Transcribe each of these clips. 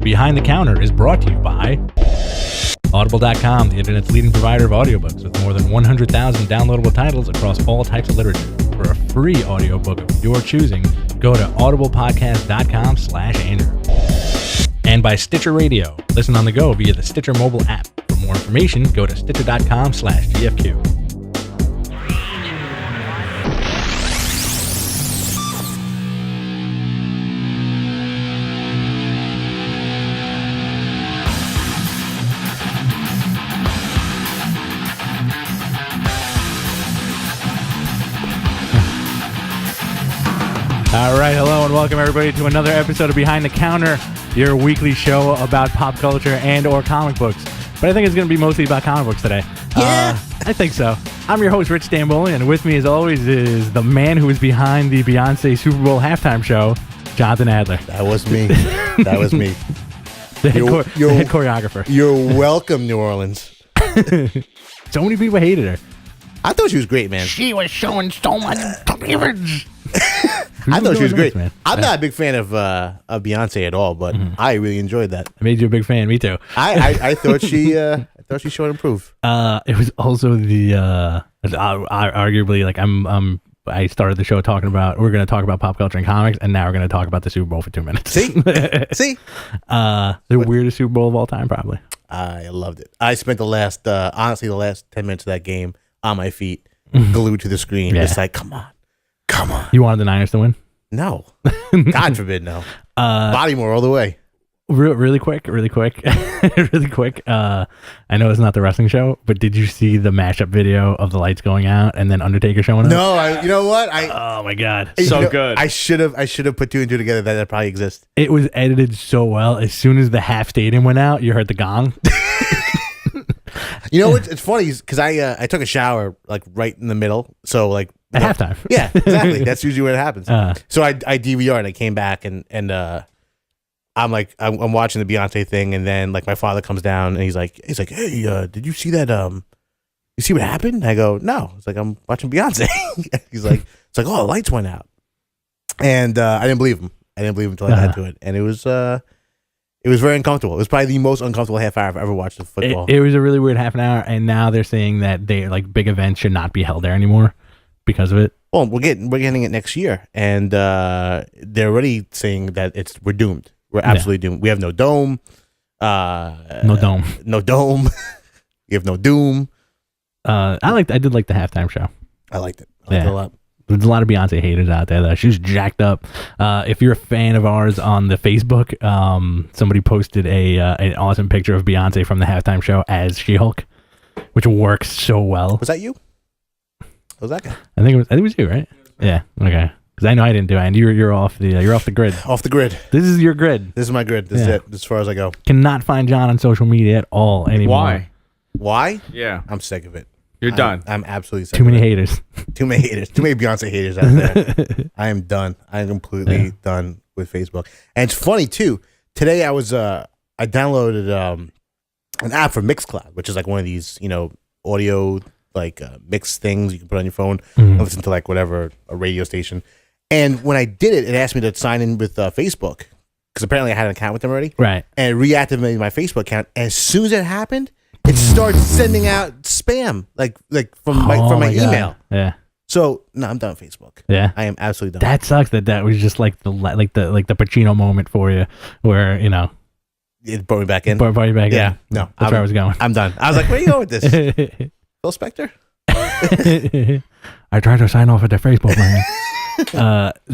Behind the Counter is brought to you by Audible.com, the internet's leading provider of audiobooks with more than 100,000 downloadable titles across all types of literature. For a free audiobook of your choosing, go to audiblepodcast.com/Andrew. And by Stitcher Radio. Listen on the go via the Stitcher mobile app. For more information, go to stitcher.com/GFQ. All right, hello and welcome everybody to another episode of Behind the Counter, your weekly show about pop culture and or comic books. But I think it's going to be mostly about comic books today. Yeah. I think so. I'm your host, Rich Stamboli, and with me as always is the man who is behind the Beyonce Super Bowl halftime show, Jonathan Adler. That was me. That was me. The head choreographer. You're welcome, New Orleans. So many people hated her. I thought she was great, man. She was showing so much cleavage. I thought she was great. Man. I'm not a big fan of Beyonce at all, but I really enjoyed that. I made you a big fan. Me too. I thought she showed improve. It was also the arguably like I started the show talking about we're going to talk about pop culture and comics, and now we're going to talk about the Super Bowl for 2 minutes. See, the weirdest Super Bowl of all time, probably. I loved it. I spent the last 10 minutes of that game on my feet, glued to the screen, just like, come on. You wanted the Niners to win? No, God forbid, no. Bodymore all the way. Really quick. I know it's not the wrestling show, but did you see the mashup video of the lights going out and then Undertaker showing up? No, you know what? Oh my God, so good. I should have put two and two together. That probably exists. It was edited so well. As soon as the half stadium went out, you heard the gong. You know what? It's funny because I took a shower like right in the middle, so like at halftime. Yeah, exactly. That's usually what happens. So I DVR'd and I came back and I'm like I'm watching the Beyonce thing, and then like my father comes down and he's like, hey, did you see that? You see what happened? I go, no. It's like, I'm watching Beyonce. He's like, it's like, oh, the lights went out, and I didn't believe him. Until I got to it, and it was very uncomfortable. It was probably the most uncomfortable half hour I've ever watched of football. It was a really weird half an hour, and now they're saying that they like big events should not be held there anymore because of it. Well, we're getting it next year, and they're already saying that we're doomed. We're absolutely doomed. We have no dome. No dome. No dome. We have no doom. I did like the halftime show. I liked it. I liked it a lot. There's a lot of Beyonce haters out there, though. She's jacked up. If you're a fan of ours on the Facebook, somebody posted an awesome picture of Beyonce from the halftime show as She-Hulk, which works so well. Was that you? Was that guy? I think it was you, right? Yeah. Okay. Because I know I didn't do it, and you're off the grid. Off the grid. This is your grid. This is my grid. This is it. As far as I go. Cannot find John on social media at all anymore. Why? Yeah. I'm sick of it. You're done. I'm absolutely sick. Too many haters. Too many Beyonce haters out there. I am done. I am completely done with Facebook. And it's funny too. Today I downloaded an app for Mixcloud, which is like one of these, audio like mix things you can put on your phone and listen to like whatever, a radio station. And when I did it, it asked me to sign in with Facebook because apparently I had an account with them already. Right. And it reactivated my Facebook account. And as soon as it happened, it starts sending out spam, like from my email. Yeah. So no, I'm done with Facebook. Yeah. I am absolutely done. That sucks. That was just like the Pacino moment for you, where it brought me back in. Brought you back in. Yeah. No, that's where I was going. I'm done. I was like, where are you going with this? Phil Spector? I tried to sign off at their Facebook, man.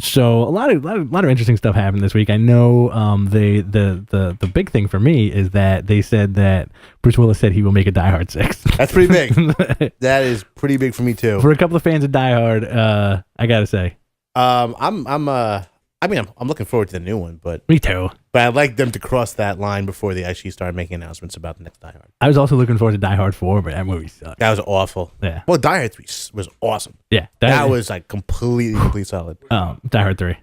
So a lot of interesting stuff happened this week. I know the big thing for me is that they said that Bruce Willis said he will make a Die Hard 6. That's pretty big. That is pretty big for me too. For a couple of fans of Die Hard, I gotta say, I'm looking forward to the new one, but me too. But I'd like them to cross that line before they actually start making announcements about the next Die Hard. I was also looking forward to Die Hard 4, but that movie sucked. That was awful. Yeah. Well, Die Hard 3 was awesome. Yeah. That was like completely solid. Die Hard 3.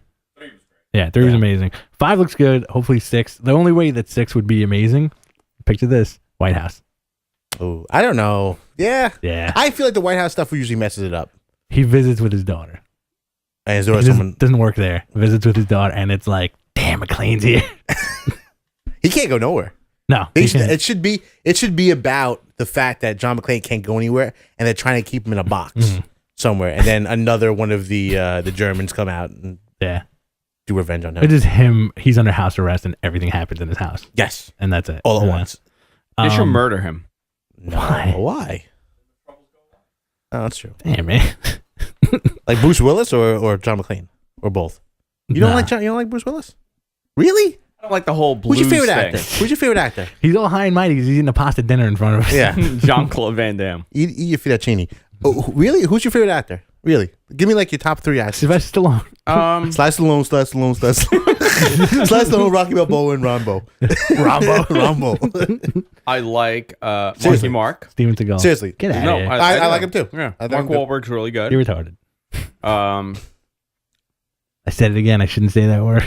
Yeah, 3 was amazing. 5 looks good. Hopefully 6. The only way that 6 would be amazing, picture this, White House. Oh, I don't know. Yeah. Yeah. I feel like the White House stuff usually messes it up. He visits with his daughter. And someone doesn't work there. Visits with his daughter, and it's like, damn, McClane's here. He can't go nowhere. No, It should be about the fact that John McClane can't go anywhere, and they're trying to keep him in a box somewhere, and then another one of the Germans come out and do revenge on him. It is him. He's under house arrest, and everything happens in his house. Yes, and that's it. all at once. They should murder him. No, why? Oh, that's true. Damn, man. Like Bruce Willis or John McClane or both. You don't like Bruce Willis? Really? I don't like the whole blues Who's your favorite thing. actor? Who's your favorite actor? He's all high and mighty. He's eating a pasta dinner in front of us. Yeah. Jean-Claude Van Damme. Eat your fettuccine. Oh, really? Who's your favorite actor? Really? Give me like your top 3 actors. Sylvester Stallone. Sly Stallone. Sly Stallone, Rocky Balboa, and Rambo. Rambo. I like Marky Mark. Steven Seagal. Seriously. Get out No, of here. I like him too. Yeah, I think Mark I'm good. Wahlberg's really good. You're retarded. I said it again. I shouldn't say that word.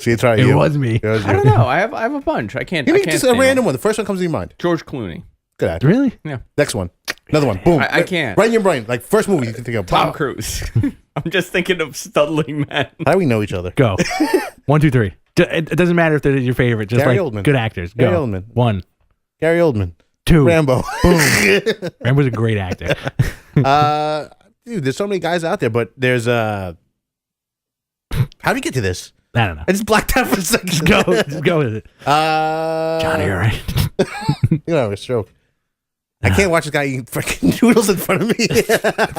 See, it's right. It was me. don't know. I have a bunch. I can't. Give I me can't just a stand random them. one. The first one comes to your mind. George Clooney. Good actor. Really? Yeah. Next one. Another one. Boom. I can't. Right in your brain. Like first movie you can think of. Tom Wow. Cruise. I'm just thinking of Studley Man. How do we know each other? Go. 1, 2, 3. It doesn't matter if they're your favorite. Just Gary like Oldman. good actors. Go. Gary Oldman. 1, Gary Oldman. 2. Rambo. Boom. Rambo's a great actor. Dude, there's so many guys out there, but there's how do we get to this? I don't know. I just blacked out for a second. Just go with it. Johnny, All right. You know, a stroke. I can't watch this guy eat freaking noodles in front of me. It's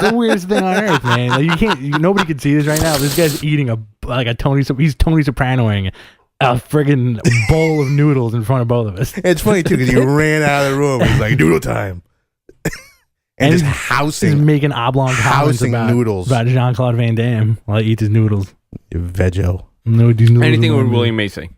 the weirdest thing on earth, man. Like, you can't. Nobody can see this right now. This guy's eating he's Tony Sopranoing a friggin' bowl of noodles in front of both of us. It's funny too because he ran out of the room. He's like, noodle time. and just he's housing making oblong comments housing about noodles. about Jean-Claude Van Damme while he eats his noodles. You veggie. No, these noodles Anything are with not- William Macy.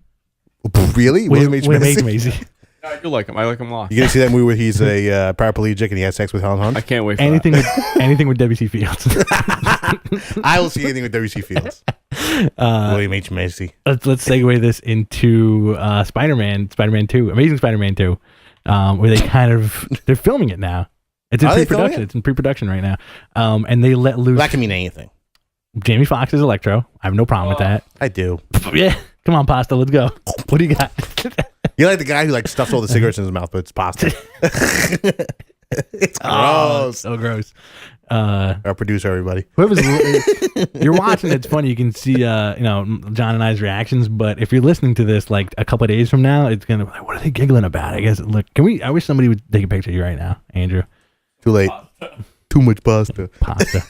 Really? William H. Macy. Macy? I do like him. I like him a lot. You gonna see that movie where he's a paraplegic and he has sex with Helen Hunt? I can't wait for Anything with W.C. Fields. I will see anything with W.C. Fields. William H. Macy. Let's segue this into Spider-Man 2, Amazing Spider-Man 2, where they're filming it now. It's in Are they filming pre-production. it? It's in pre-production right now. And they let loose That can mean anything. Jamie Foxx as Electro. I have no problem with that. I do. Yeah. Come on, Pasta. Let's go. What do you got? You're like the guy who like stuffs all the cigarettes in his mouth, but it's pasta. It's gross. So gross. Our producer, everybody. You're watching. It's funny. You can see, John and I's reactions. But if you're listening to this like a couple of days from now, it's gonna. What are they giggling about? I guess. Look, I wish somebody would take a picture of you right now, Andrew. Too late. Too much pasta. Pasta.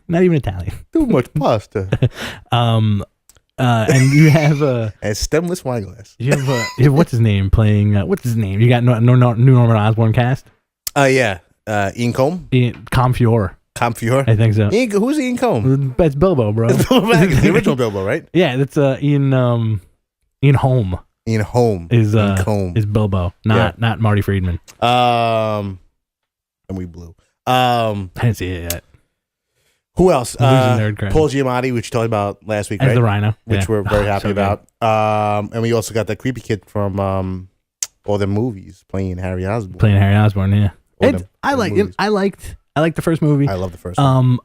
Not even Italian. Too much pasta. And you have And stemless wine glass. you have what's his name playing? What's his name? You got new Norman Osborn cast. Yeah. Ian Combe. Comfior. Comfior. I think so. Who's Ian Combe? That's Bilbo, bro. The original Bilbo, right? Yeah, that's Ian Holm Ian Holm. is Ian Combe. is Bilbo, not Marty Friedman. And we blew. I didn't see it yet. Who else? Losing nerd cred. Paul Giamatti, which you talked about last week, As right? the Rhino, Which yeah. we're very Oh, happy so good. about. And we also got that creepy kid from all the movies playing Harry Osborn. Playing Harry Osborn, yeah. All It's, them- I them like it. movies. I liked the first movie. I love the first one.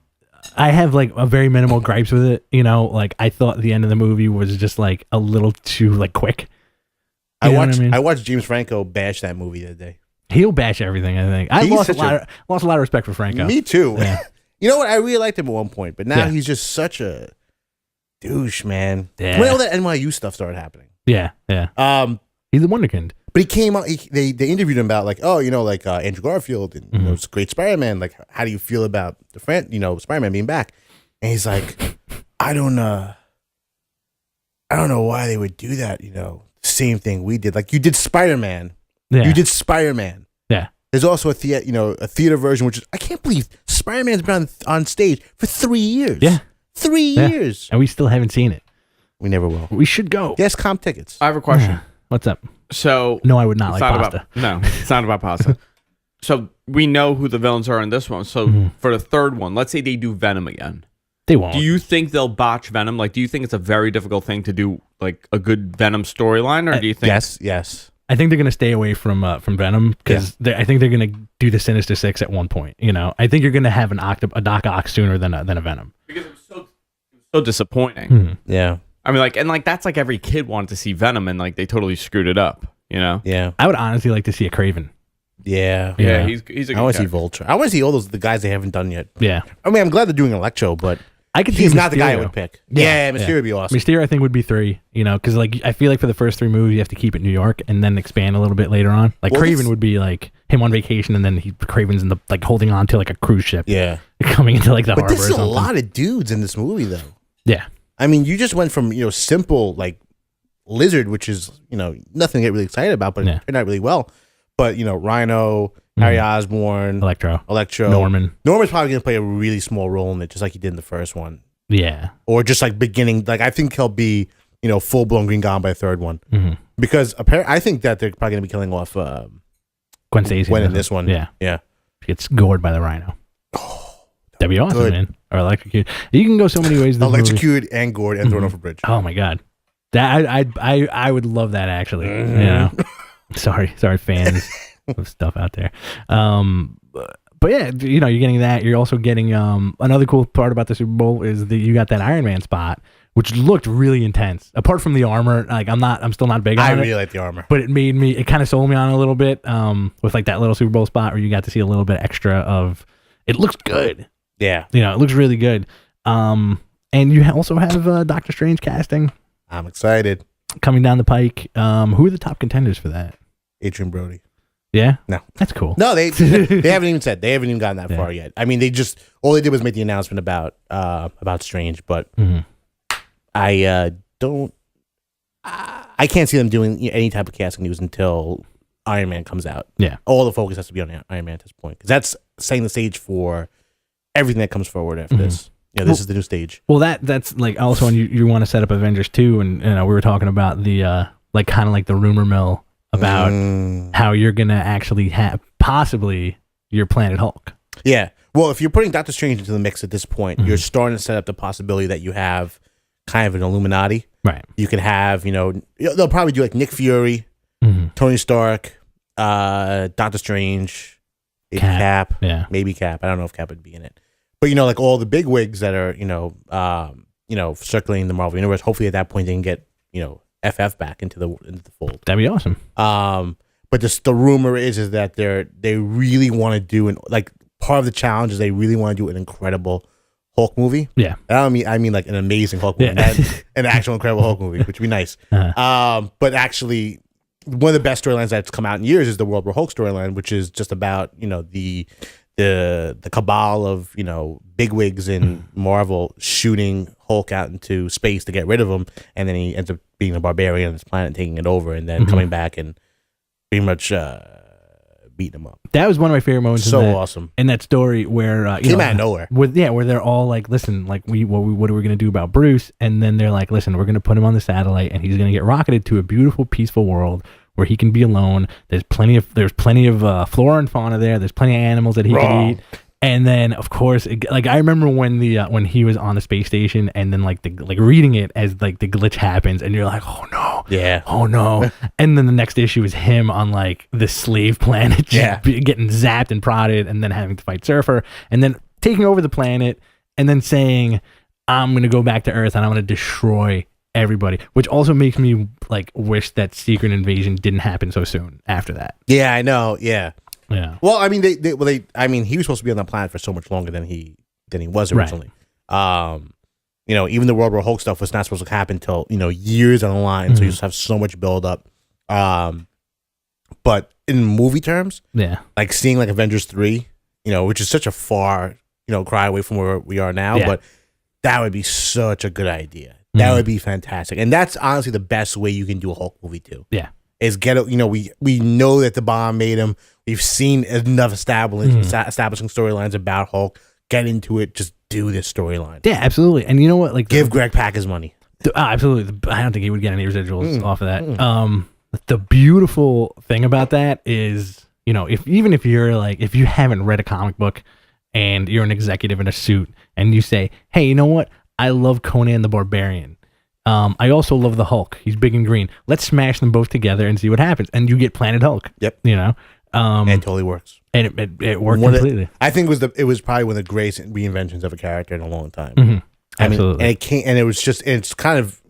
I have like a very minimal gripes with it. Like I thought the end of the movie was just like a little too like quick. I You know what watched I mean? I watched James Franco bash that movie the other day. He'll bash everything. I think I He's lost a such lot of respect for Franco. Me too. Yeah. You know what? I really liked him at one point, but now Yeah. he's just such a douche, man. Yeah. When all that NYU stuff started happening. Yeah. He's a wonderkind. But he came out. They interviewed him about like, Andrew Garfield and Mm-hmm. it's a great Spider-Man. Like, how do you feel about the Spider-Man being back? And he's like, I don't know why they would do that. Same thing we did. Like you did Spider-Man. Yeah. You did Spider-Man. Yeah. There's also a theater version, which is, I can't believe Spider-Man's been on stage for 3 years. Yeah. 3 Yeah. years. And we still haven't seen it. We never will. We should go. Yes, comp tickets. I have a question. What's up? So No, I would not it's like not pasta. it's not about pasta. So we know who the villains are in this one. So Mm-hmm. for the third one, let's say they do Venom again. They won't. Do you think they'll botch Venom? Like, do you think it's a very difficult thing to do, like a good Venom storyline, or do you think? Yes. I think they're going to stay away from Venom because I think they're going to do the Sinister Six at one point. I think you're going to have a Doc Ock sooner than a Venom. Because it was so disappointing. Mhm. Yeah. I mean, like, and like that's like every kid wanted to see Venom, and like they totally screwed it up. You know? Yeah. I would honestly like to see a Craven. Yeah. Yeah, he's a good I want to see character. Vulture. I want to see all the guys they haven't done yet. Yeah. I mean, I'm glad they're doing Electro, but I could see he's not the guy I Mysterio. would pick. Yeah, Yeah, Mysterio would be awesome. Mysterio, I think, would be 3. You know, because like I feel like for the first 3 movies, you have to keep it New York and then expand a little bit later on. Like Well, Craven this- would be like him on vacation, and then Craven's in the like holding on to like a cruise ship, Yeah. coming into like the But harbor. this or is a something. lot of dudes in this movie, though. Yeah. I mean, you just went from, simple, like, Lizard, which is, nothing to get really excited about, but Yeah. it turned out really well. But, Rhino, Harry Osborn, Electro, Norman's probably going to play a really small role in it, just like he did in the first one. Yeah. Or just like beginning, like, I think he'll be, full blown Green Goblin by the third one. Mm-hmm. Because apparently, I think that they're probably going to be killing off Gwen Stacy. Gwen in doesn't- this one. Yeah. Yeah. She gets gored by the Rhino. That'd be awesome, good. man. Or electrocuted. You can go so many ways. With this movie. Electrocuted and gored and thrown off a bridge. Oh my god, that I would love that actually. You know, sorry fans of stuff out there. But yeah, you're getting that. You're also getting another cool part about the Super Bowl is that you got that Iron Man spot, which looked really intense. Apart from the armor, like I'm still not big on I it. really like the armor. But it kind of sold me on it a little bit with like that little Super Bowl spot where you got to see a little bit extra of. It looks good. Yeah. It looks really good. And you also have Doctor Strange casting I'm excited. coming down the pike. Who are the top contenders for that? Adrian Brody. Yeah? No. That's cool. No, they haven't even said. They haven't even gotten that Yeah. far yet. I mean, all they did was make the announcement about Strange, but Mhm. I can't see them doing any type of casting news until Iron Man comes out. Yeah. All the focus has to be on Iron Man at this point because that's setting the stage for everything that comes forward after this. This is the new stage. Well, that's like also when you want to set up Avengers 2, and we were talking about the like kind of like the rumor mill about how you're gonna actually have possibly your Planet Hulk. Yeah. Well, if you're putting Doctor Strange into the mix at this point, you're starting to set up the possibility that you have kind of an Illuminati. Right. You could have, they'll probably do like Nick Fury, Tony Stark, Doctor Strange, maybe Cap. Yeah. Maybe Cap. I don't know if Cap would be in it. But, like all the big wigs that are, circling the Marvel Universe, hopefully at that point they can get, FF back into the fold. That'd be awesome. But the rumor is that they really want to do part of the challenge is they really want to do an incredible Hulk movie. Yeah. I mean like an amazing Hulk movie, Yeah. not an actual incredible Hulk movie, which would be nice. But actually, one of the best storylines that's come out in years is the World War Hulk storyline, which is just about the cabal of bigwigs in Marvel shooting Hulk out into space to get rid of him, and then he ends up being a barbarian on this planet, taking it over, and then coming back and pretty much beating him up. That was one of my favorite moments. So in that, awesome. in that story where Came out of nowhere. where they're all like, listen, like what are we gonna do about Bruce? And then they're like, listen, we're gonna put him on the satellite, and he's gonna get rocketed to a beautiful, peaceful world where he can be alone. There's plenty of flora and fauna there. There's plenty of animals that he can eat. And then, of course, I remember when when he was on the space station, and then reading it as the glitch happens, and you're like, oh no, Yeah. oh no. And then the next issue is him on the slave planet, just getting zapped and prodded, and then having to fight Surfer, and then taking over the planet, and then saying, I'm gonna go back to Earth and I'm gonna destroy everybody, which also makes me wish that Secret Invasion didn't happen so soon after that. Yeah, I know. Yeah. Yeah. Well, I mean, he was supposed to be on the planet for so much longer than he was originally. Even the World War Hulk stuff was not supposed to happen until years down the line. So you just have so much build up. But in movie terms, Yeah. seeing Avengers 3, which is such a far cry away from where we are now, Yeah. but that would be such a good idea. That would be fantastic, and that's honestly the best way you can do a Hulk movie too. Yeah. Is get it. We know that the bomb made him. We've seen enough establishing storylines about Hulk. Get into it. Just do this storyline. Yeah, absolutely. And you know what? Give Greg Pak his money. Absolutely. I don't think he would get any residuals off of that. The beautiful thing about that is, if if you haven't read a comic book and you're an executive in a suit and you say, hey, you know what? I love Conan the Barbarian. I also love the Hulk. He's big and green. Let's smash them both together and see what happens. And you get Planet Hulk. Yep. And it totally works. And it worked completely. I think it was probably one of the greatest reinventions of a character in a long time. Mm-hmm. Absolutely. and it came, and it was just, it's kind of,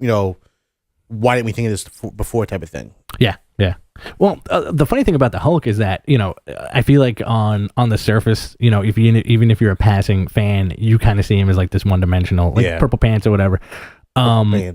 why didn't we think of this before type of thing. Yeah. Well, the funny thing about the Hulk is that I feel like on the surface, even if you're a passing fan, you kind of see him as like this one dimensional, like purple pants or whatever.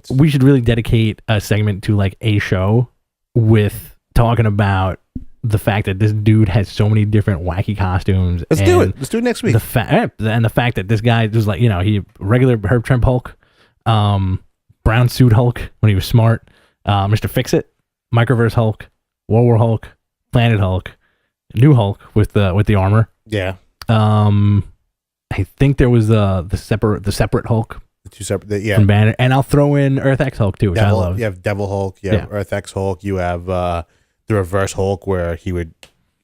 We should really dedicate a segment to like a show with talking about the fact that this dude has so many different wacky costumes. Let's do it next week. The fact that this guy was like, he regular Herb Trimp Hulk, brown suit Hulk when he was smart, Mr. Fix-It, Microverse Hulk, World War Hulk, Planet Hulk, New Hulk with the armor. Yeah. I think there was the separate Hulk. The two separate, from Banner, and I'll throw in Earth X Hulk too, which I love. You have Devil Hulk, you have Earth X Hulk, you have the Reverse Hulk, where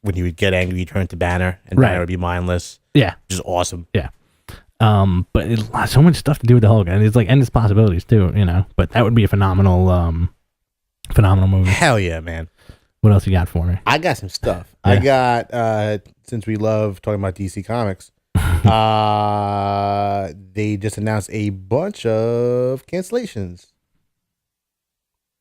when he would get angry, he'd turn to Banner, and Banner would be mindless. Yeah, which is awesome. Yeah. But so much stuff to do with the Hulk, and it's like endless possibilities too, But that would be a phenomenal movie. Hell yeah, man! What else you got for me? I got some stuff. I got since we love talking about DC Comics, they just announced a bunch of cancellations.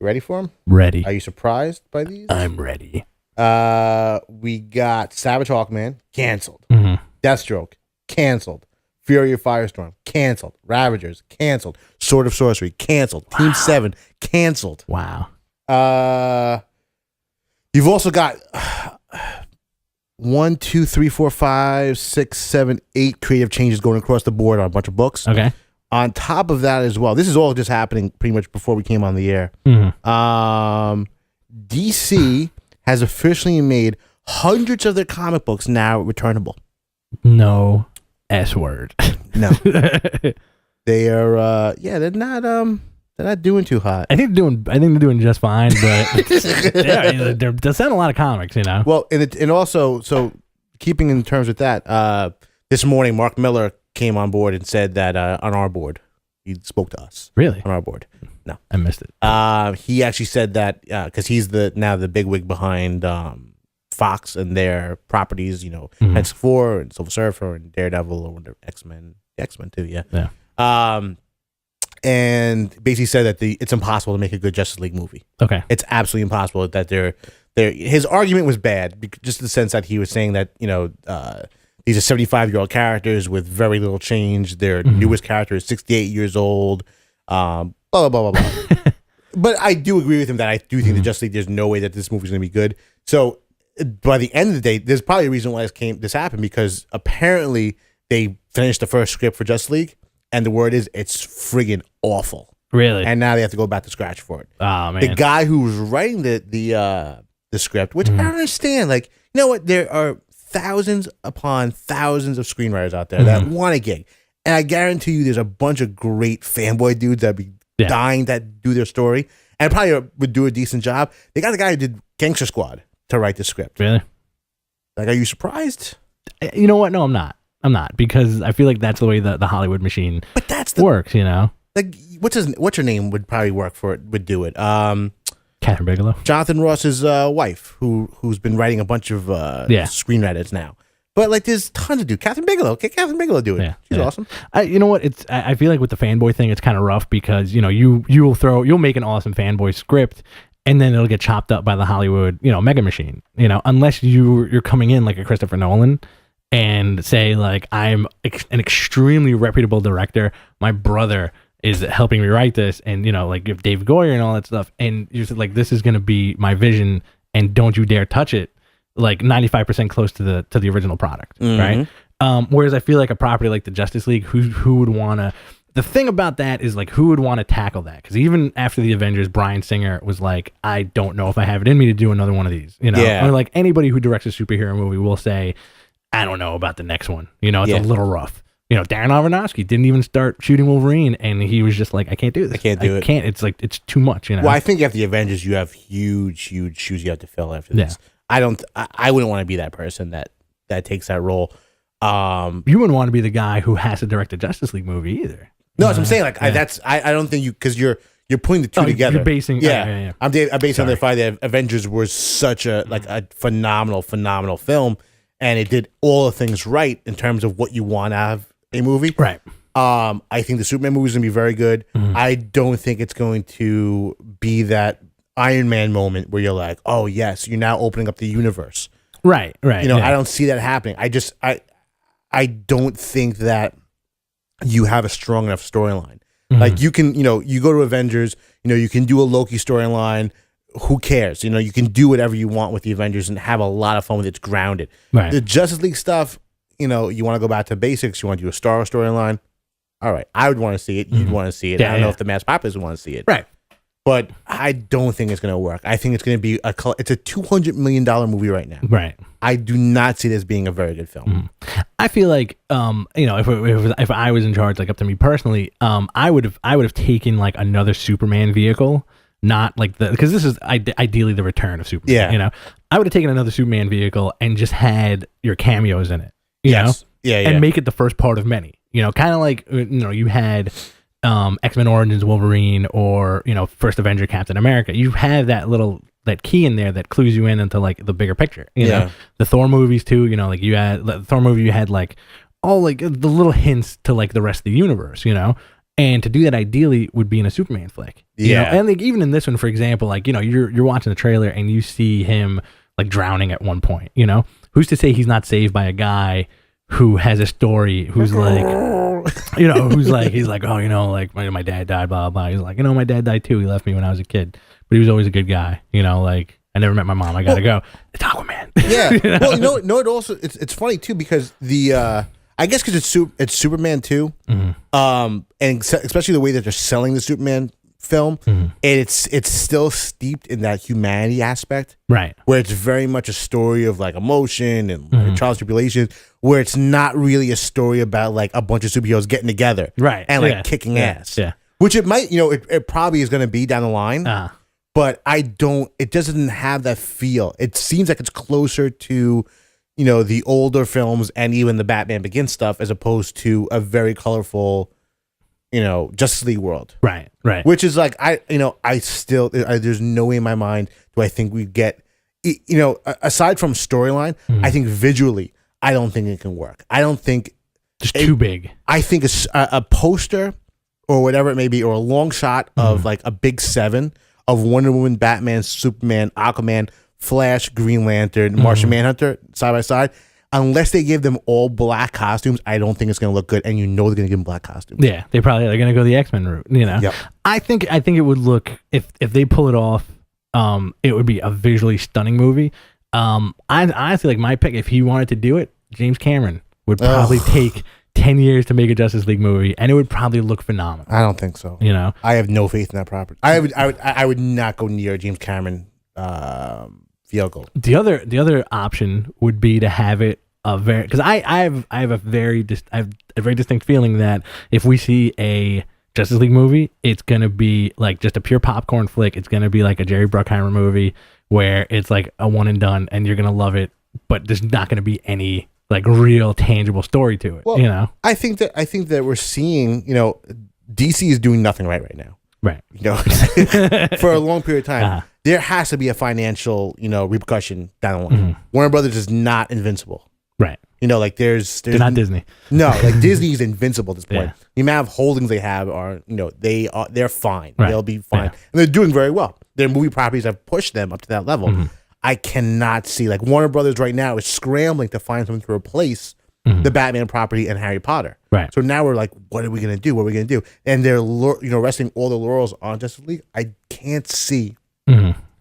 You ready for them? Ready. Are you surprised by these? I'm ready. We got Savage Hawkman canceled. Mm-hmm. Deathstroke canceled. Fury of Firestorm canceled. Ravagers canceled. Sword of Sorcery canceled. Wow. Team 7 canceled. Wow. You've also got 1, 2, 3, 4, 5, 6, 7, 8 creative changes going across the board on a bunch of books. Okay. On top of that as well, this is all just happening pretty much before we came on the air. Mm-hmm. DC has officially made hundreds of their comic books now returnable. No S word. No. They are they're not doing too hot. I think they're doing just fine, but they're selling a lot of comics, Well, and also, so keeping in terms with that, this morning Mark Miller came on board and said that on our board, he spoke to us. Really? On our board. No. I missed it. He actually said that because he's now the bigwig behind Fox and their properties, Fantastic Four and Silver Surfer and Daredevil or X-Men too, yeah. And basically said that it's impossible to make a good Justice League movie. Okay. It's absolutely impossible that his argument was bad, just in the sense that he was saying that, these are 75-year-old characters with very little change. Their newest character is 68 years old. Blah, blah, blah, blah, blah. But I do agree with him that I do think the Justice League, there's no way that this movie is going to be good. So by the end of the day, there's probably a reason why this happened, because apparently they finished the first script for Justice League, and the word is it's friggin' awful. Really? And now they have to go back to scratch for it. Oh, man. The guy who was writing the script, which I don't understand, like, you know what? There are thousands upon thousands of screenwriters out there that want a gig. And I guarantee you there's a bunch of great fanboy dudes that be dying that do their story and probably would do a decent job. They got the guy who did Gangster Squad to write the script. Really? Like, are you surprised? You know what? No, I'm not. Because I feel like that's the way the Hollywood machine works, Like, what's her name would probably work for it, would do it. Catherine Bigelow. Jonathan Ross's wife, who's been writing a bunch of screenwriters now. But like, there's tons of dudes. Catherine Bigelow. Okay, Catherine Bigelow do it. Yeah, she's awesome. You know what? I feel like with the fanboy thing, it's kind of rough because you'll make an awesome fanboy script, and then it'll get chopped up by the Hollywood mega machine. Unless you're coming in like a Christopher Nolan and say like, I'm an extremely reputable director. My brother is helping me write this, and like you have Dave Goyer and all that stuff, and you're just like, this is gonna be my vision, and don't you dare touch it. Like 95% close to the original product, right? Whereas I feel like a property like the Justice League, who would want to? The thing about that is like, who would want to tackle that? Because even after the Avengers, Bryan Singer was like, I don't know if I have it in me to do another one of these, Or like anybody who directs a superhero movie will say, I don't know about the next one, it's a little rough. Darren Aronofsky didn't even start shooting Wolverine, and he was just like, I can't do this. I can't do it. It's like, it's too much, Well, I think after the Avengers, you have huge shoes you have to fill after this. I wouldn't want to be that person that takes that role. You wouldn't want to be the guy who has to direct a Justice League movie either. No, that's what I'm saying. Like, I don't think because you're putting the two together. You're basing, I'm basing on the fact that Avengers was such a phenomenal film, and it did all the things right in terms of what you want out of a movie. Right. I think the Superman movie is going to be very good. I don't think it's going to be that Iron Man moment where you're like, oh yes, you're now opening up the universe. Right. You know, I don't see that happening. I don't think that you have a strong enough storyline. Like you can, you know, you go to Avengers, you know, you can do a Loki storyline. Who cares? You know, you can do whatever you want with the Avengers and have a lot of fun with it. It's grounded. Right. The Justice League stuff, you know, you want to go back to basics. You want to do a Star Wars storyline. All right, I would want to see it. You'd want to see it. I don't know if the mass populace would want to see it. Right. But I don't think it's going to work. I think it's going to be it's a $200 million movie right now. Right. I do not see this being a very good film. I feel like, you know, if I was in charge, like up to me personally, I would have taken like another Superman vehicle, not like because this is ideally the return of Superman. Yeah. You know, I would have taken another Superman vehicle and just had your cameos in it. You know, and make it the first part of many. You know, kind of like, you know, you had X-Men Origins Wolverine, or, you know, First Avenger Captain America. You have that key in there that clues you in into like the bigger picture. You know, the Thor movies too. You know, like you had the Thor movie, you had like all like the little hints to like the rest of the universe. You know, and to do that ideally would be in a Superman flick. You know? And like even in this one, for example, like, you know, you're watching the trailer and you see him like drowning at one point. You know, who's to say he's not saved by a guy who has a story, who's like, you know, who's like, he's like, oh, you know, like my dad died, blah, blah, blah. He's like, you know, my dad died too. He left me when I was a kid, but he was always a good guy. You know, like, I never met my mom. I gotta go. It's Aquaman. Yeah. You know? Well, you know, it also, it's funny too, because I guess because it's Superman 2, and especially the way that they're selling the Superman film, it's still steeped in that humanity aspect, right? Where it's very much a story of like emotion and trials and tribulations, where it's not really a story about like a bunch of superheroes getting together, right, and like kicking ass, which it might, you know, it probably is going to be down the line, but it doesn't have that feel. It seems like it's closer to, you know, the older films and even the Batman Begins stuff, as opposed to a very colorful, you know, Justice League world. Right. Which is like, there's no way in my mind do I think we get, you know, aside from storyline, I think visually, I don't think it can work. I don't think just too big. I think a poster or whatever it may be, or a long shot of like a big 7 of Wonder Woman, Batman, Superman, Aquaman, Flash, Green Lantern, Martian Manhunter side by side. Unless they give them all black costumes, I don't think it's going to look good. And you know they're going to give them black costumes. Yeah, they're going to go the X-Men route. You know, I think it would look, if they pull it off, it would be a visually stunning movie. I honestly, like, my pick, if he wanted to do it, James Cameron would probably take 10 years to make a Justice League movie, and it would probably look phenomenal. I don't think so. You know, I have no faith in that property. I would not go near James Cameron vehicle. The other option would be to have it because I have a very distinct feeling that if we see a Justice League movie, it's gonna be like just a pure popcorn flick. It's gonna be like a Jerry Bruckheimer movie where it's like a one and done, and you're gonna love it, but there's not gonna be any like real tangible story to it. Well, you know, I think that we're seeing, you know, DC is doing nothing right now. Right. You know, for a long period of time, there has to be a financial, you know, repercussion down the line. Warner Brothers is not invincible. Right. You know, like they're not Disney. No, like Disney is invincible at this point. The amount of holdings they have are, you know, they're fine. Right. They'll be fine. And they're doing very well. Their movie properties have pushed them up to that level. I cannot see, like, Warner Brothers right now is scrambling to find something to replace the Batman property and Harry Potter. Right. So now we're like, what are we going to do? What are we going to do? And they're, you know, resting all the laurels on Justice League. I can't see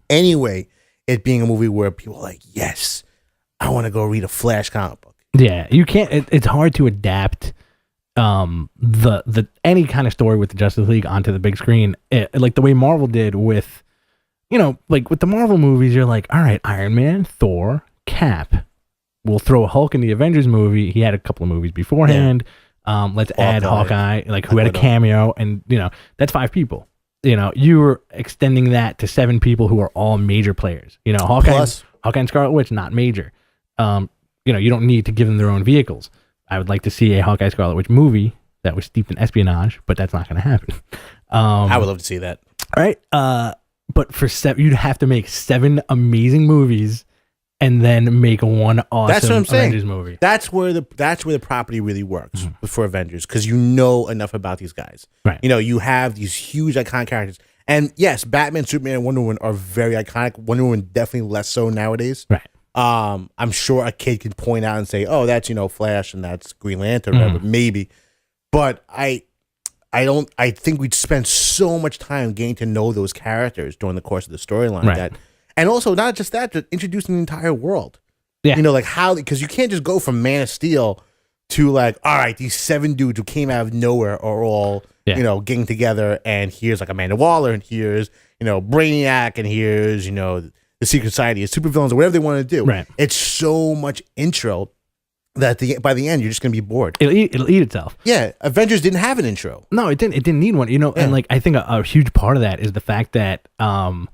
anyway it being a movie where people are like, yes, I want to go read a Flash comic book. Yeah, you can't. It's hard to adapt the any kind of story with the Justice League onto the big screen, like the way Marvel did with, you know, like with the Marvel movies. You're like, all right, Iron Man, Thor, Cap. We'll throw a Hulk in the Avengers movie. He had a couple of movies beforehand. Let's add Hawkeye, like who had a cameo, and you know that's 5 people. You know, you were extending that to 7 people who are all major players. You know, Hawkeye and Scarlet Witch, not major. You know, you don't need to give them their own vehicles. I would like to see a Hawkeye Scarlet Witch movie that was steeped in espionage, but that's not going to happen. I would love to see that. Right. But for 7, you'd have to make 7 amazing movies, and then make one awesome That's what I'm saying. Avengers movie. That's where the property really works for Avengers, because you know enough about these guys. Right. You know, you have these huge iconic characters. And yes, Batman, Superman, and Wonder Woman are very iconic. Wonder Woman definitely less so nowadays. Right. I'm sure a kid could point out and say, "Oh, that's Flash and that's Green Lantern," or whatever, maybe. But I think we'd spend so much time getting to know those characters during the course of the storyline Right. and also not just that, but introducing the entire world. Yeah. You know, like how, because you can't just go from Man of Steel to like, all right, these 7 dudes who came out of nowhere are all, getting together, and here's like Amanda Waller, and here's, Brainiac, and here's, the Secret Society of Supervillains, or whatever they want to do. Right. It's so much intro that by the end, you're just going to be bored. It'll eat itself. Yeah. Avengers didn't have an intro. No, it didn't need one. And like I think a huge part of that is the fact that the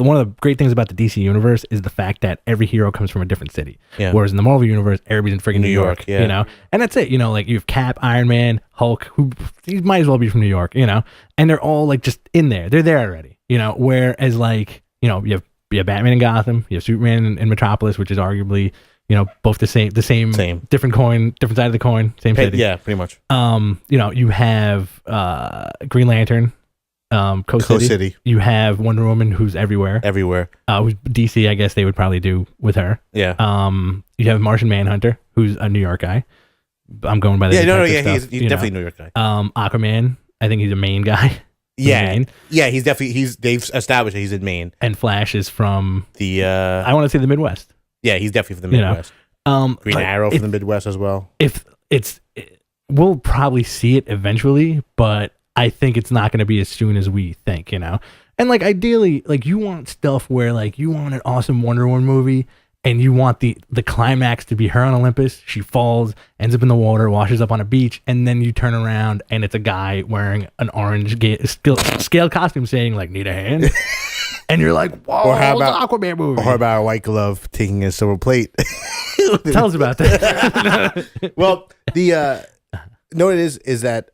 one of the great things about the DC universe is the fact that every hero comes from a different city. Yeah. Whereas in the Marvel universe, everybody's in friggin' New York. yeah. And that's it. Like you have Cap, Iron Man, Hulk, who he might as well be from New York. And they're all like just in there. They're there already. Whereas like you have Batman in Gotham, you have Superman in Metropolis, which is arguably both the same, different coin, different side of the coin, same city. Yeah, pretty much. You have Green Lantern. Coast City. You have Wonder Woman, who's everywhere. Who's DC, I guess they would probably do with her. Yeah. You have Martian Manhunter, who's a New York guy. I'm going by the he's definitely a New York guy. Aquaman, I think he's a Maine guy. Yeah, he's definitely they've established that he's in Maine. And Flash is from the I want to say the Midwest. Yeah, he's definitely from the Midwest. Green Arrow from the Midwest as well. We'll probably see it eventually, but I think it's not going to be as soon as we think, And like ideally, like you want stuff where like you want an awesome Wonder Woman movie, and you want the climax to be her on Olympus. She falls, ends up in the water, washes up on a beach, and then you turn around and it's a guy wearing an orange scale costume saying like, "Need a hand?" And you're like, "Whoa, or how about Aquaman movie?" Or how about a white glove taking a silver plate? Tell us about that. Well, what it is that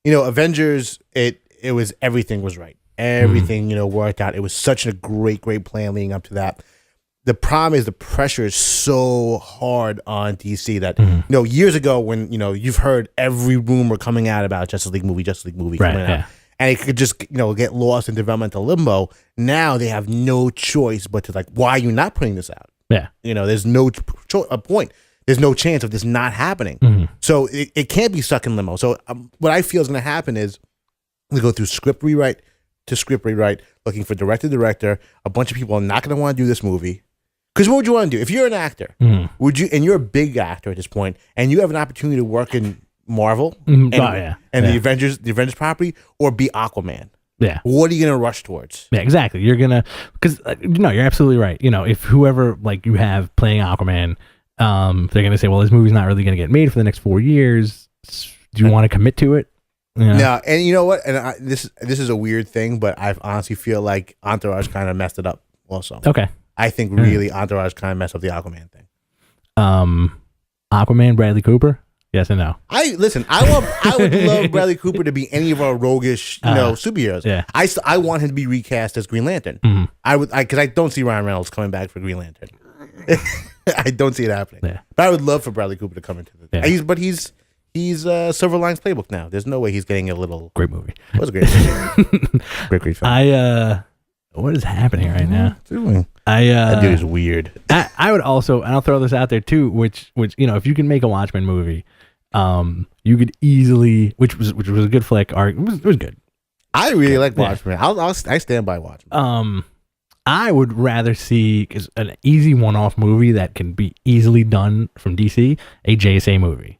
Avengers, it was, everything was right. Everything, worked out. It was such a great plan leading up to that. The problem is the pressure is so hard on DC that, years ago when, you've heard every rumor coming out about Justice League movie right, coming out, and it could just, get lost in developmental limbo. Now they have no choice but to like, why are you not putting this out? Yeah. There's no point. There's no chance of this not happening. So it can't be stuck in limbo. So what I feel is going to happen is we go through script rewrite to script rewrite, looking for director. A bunch of people are not going to want to do this movie. Because what would you want to do? If you're an actor, would you, and you're a big actor at this point, and you have an opportunity to work in Marvel and the Avengers property, or be Aquaman? Yeah. What are you going to rush towards? Yeah, exactly. You're going to, because, you're absolutely right. If whoever, like, you have playing Aquaman, they're going to say, well, this movie's not really going to get made for the next 4 years. Do you want to commit to it? No, and you know what? And this is a weird thing, but I honestly feel like Entourage kind of messed it up also. Okay. I think really Entourage kind of messed up the Aquaman thing. Aquaman, Bradley Cooper? Yes and no. I would love Bradley Cooper to be any of our roguish, superheroes. Yeah. I want him to be recast as Green Lantern. Because I don't see Ryan Reynolds coming back for Green Lantern. I don't see it happening. Yeah. But I would love for Bradley Cooper to come into the thing. He's Silver Linings Playbook now. There's no way he's getting a little great movie. It was a great movie. great film. What is happening right now? That dude is weird. I would also, and I'll throw this out there too, which if you can make a Watchmen movie, you could easily, which was a good flick. It was good. I really like Watchmen. I stand by Watchmen. I would rather see an easy one-off movie that can be easily done from DC, a JSA movie.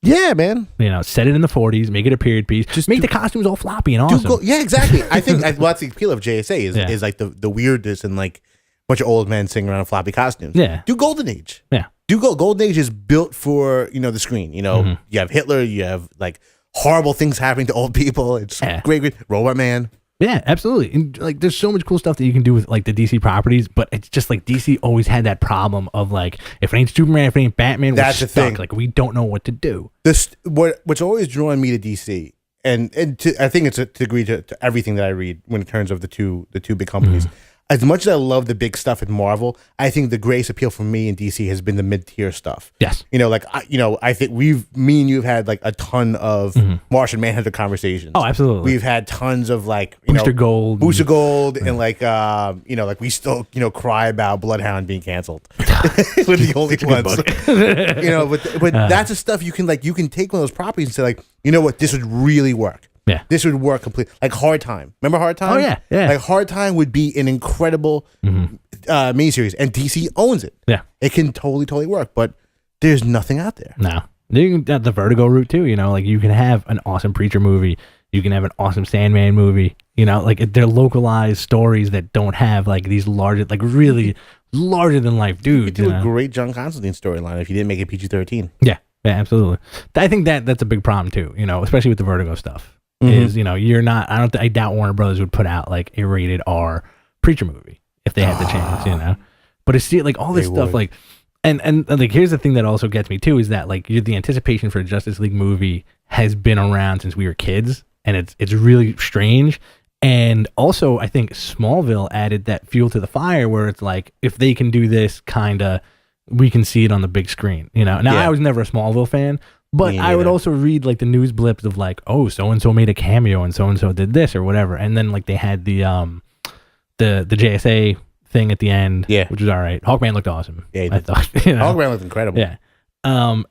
Yeah, man. Set it in the 40s, make it a period piece. Just make the costumes all floppy and awesome. Yeah, exactly. I think that's the appeal of JSA is like the weirdness and like a bunch of old men singing around in floppy costumes. Yeah. Do Golden Age. Yeah. Golden Age is built for, the screen. You have Hitler, you have like horrible things happening to old people. It's great. Robot Man. Yeah, absolutely. And like, there's so much cool stuff that you can do with like the DC properties, but it's just like DC always had that problem of like, if it ain't Superman, if it ain't Batman, we're stuck. Thing. Like, we don't know what to do. What's always drawn me to DC, and I think it's a degree to everything that I read when in terms of the two big companies, as much as I love the big stuff in Marvel, I think the greatest appeal for me in DC has been the mid-tier stuff. Yes. Like, I think me and you have had like a ton of Martian Manhunter conversations. Oh, absolutely. We've had tons of like, Booster Gold. Booster Gold, and like, like we still, cry about Bloodhound being canceled. We're the only ones. But that's the stuff you can take one of those properties and say like, you know what, this would really work. Yeah. This would work completely. Like Hard Time. Remember Hard Time? Oh, yeah. Like Hard Time would be an incredible miniseries, and DC owns it. Yeah. It can totally work, but there's nothing out there. No. You can the Vertigo route too, like you can have an awesome Preacher movie. You can have an awesome Sandman movie. Like they're localized stories that don't have like these larger, like really larger than life dudes. You could do a great John Constantine storyline if you didn't make it PG-13. Yeah, absolutely. I think that's a big problem too, especially with the Vertigo stuff. Is you're not. I doubt Warner Brothers would put out like a rated R Preacher movie if they had the chance, But it's still like all this stuff like, and like here's the thing that also gets me too is that like the anticipation for a Justice League movie has been around since we were kids, and it's really strange. And also I think Smallville added that fuel to the fire where it's like if they can do this kinda, we can see it on the big screen. Now I was never a Smallville fan. But I would also read like the news blips of like, oh, so and so made a cameo and so did this or whatever, and then like they had the JSA thing at the end, which was all right. Hawkman looked awesome. Yeah, I thought. Hawkman looked incredible. Yeah,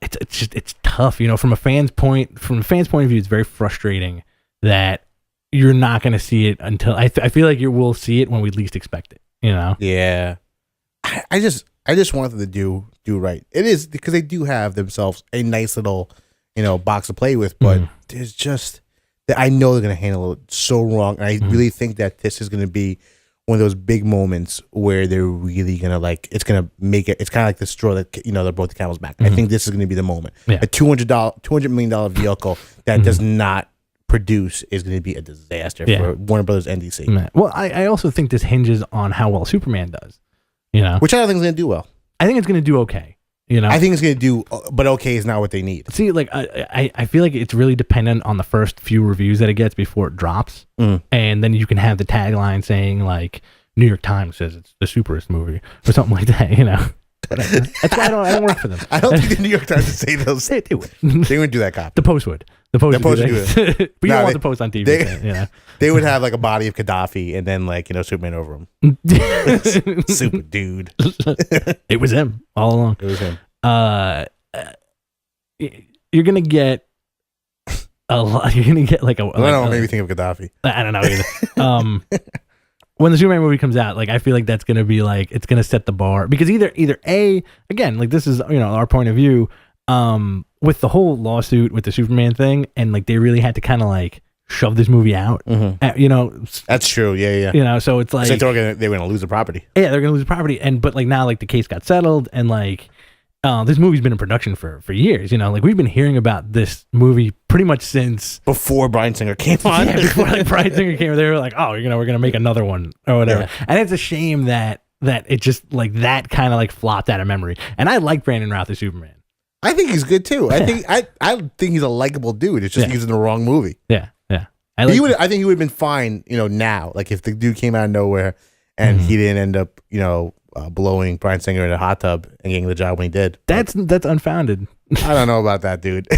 it's tough. From a fan's point of view, it's very frustrating that you're not going to see it until I feel like you will see it when we least expect it. Yeah, I just want them to do right. It is because they do have themselves a nice little, box to play with, but there's just that I know they're going to handle it so wrong. And I really think that this is going to be one of those big moments where they're really going to it's going to make it. It's kind of like the straw that, they brought the camel's back. I think this is going to be the moment. Yeah. A $200 million vehicle that does not produce is going to be a disaster for Warner Brothers and DC. Well, I also think this hinges on how well Superman does. Which I don't think is going to do well. I think it's going to do okay. I think it's going to do, but okay is not what they need. See, like I feel like it's really dependent on the first few reviews that it gets before it drops, and then you can have the tagline saying like New York Times says it's the superest movie or something like that. That's why I don't work for them. I don't think the New York Times would say those. They would. They wouldn't do that copy. The Post would. The Post would do it. But you don't want the Post on TV. They would have like a body of Gaddafi and then Superman over him. Super dude. It was him all along. It was him. You're gonna get a lot. You're gonna get like a. I don't know. Maybe think of Gaddafi. I don't know either. When the Superman movie comes out, like I feel like that's gonna be like it's gonna set the bar because either A, again, like this is our point of view. With the whole lawsuit with the Superman thing, and like they really had to kind of like shove this movie out. That's true. Yeah. So it's like they were gonna lose the property. Yeah, they're gonna lose the property, but like now like the case got settled, and like this movie's been in production for years. Like we've been hearing about this movie pretty much since before Bryan Singer came on. Yeah, before like Bryan Singer came, they were like, oh, we're gonna make another one or whatever. Yeah. And it's a shame that it just like that kind of like flopped out of memory. And I like Brandon Routh as Superman. I think he's good too. I think he's a likable dude. It's just he was in the wrong movie. Yeah. I think he would have been fine. Now, like if the dude came out of nowhere and he didn't end up, blowing Bryan Singer in a hot tub and getting the job when he did. That's unfounded. I don't know about that, dude.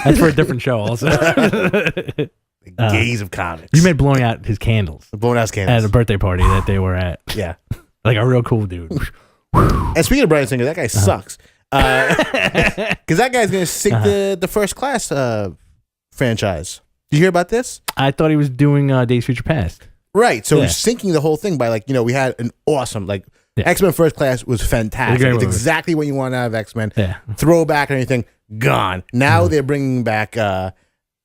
That's for a different show, also. The gaze of comics. You made blowing out his candles. Blowing out his candles at a birthday party that they were at. Yeah, like a real cool dude. And speaking of Bryan Singer, that guy sucks. Because that guy's gonna sink the First Class franchise. Did you hear about this? I thought he was doing Days Future Past. Right. So he's sinking the whole thing by we had an awesome X-Men First Class was fantastic. It's exactly what you want out of X-Men. Yeah. Throwback and everything gone. Now they're bringing back Anna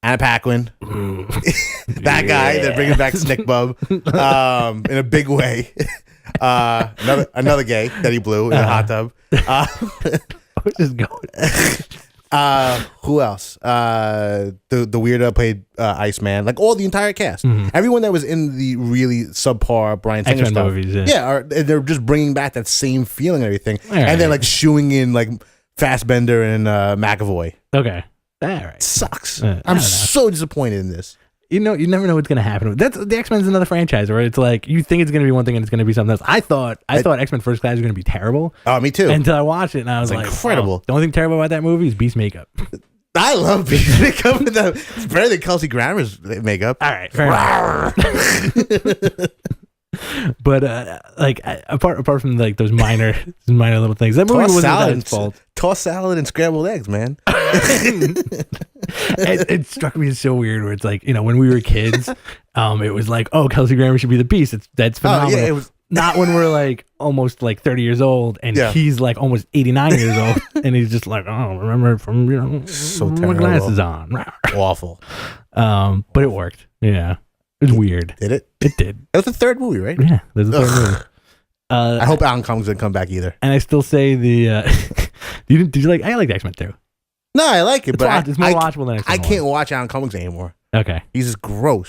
Paquin. That guy. They're bringing back Snick Bub in a big way. Another gay that he blew in a hot tub. Where's this going? Who else? The weirdo played Iceman. Like all the entire cast, everyone that was in the really subpar Bryan Singer X-Men stuff. Movies, they're just bringing back that same feeling and everything, and then shooing in Fassbender and McAvoy. Okay, all right, Sucks. I'm so disappointed in this. you never know what's gonna happen. That's the X-Men's another franchise where it's like you think it's gonna be one thing and it's gonna be something else. I thought X-Men First Class was gonna be terrible. Oh, me too. Until I watched it and I was like, incredible. Oh, the only thing terrible about that movie is Beast makeup. I love Beast makeup. It's better than Kelsey Grammer's makeup. All right, fair enough. But like apart from like those minor little things, that movie wasn't that fault. Tossed salad and scrambled eggs, man. It struck me as so weird where it's like, when we were kids, it was like, oh, Kelsey Grammer should be the Beast. That's phenomenal. Oh, yeah, it was. Not when we're like almost like 30 years old and he's like almost 89 years old and he's just like, oh, remember from so my glasses on. Awful. But it worked. Yeah. It was weird. Did it? It did. It was the third movie, right? Yeah, there's a third movie. I hope Alan Cummings doesn't come back either. And I still say did you like? I like X-Men too. No, I like it, but it's more watchable than X-Men. I can't watch Alan Cummings anymore. Okay, he's just gross.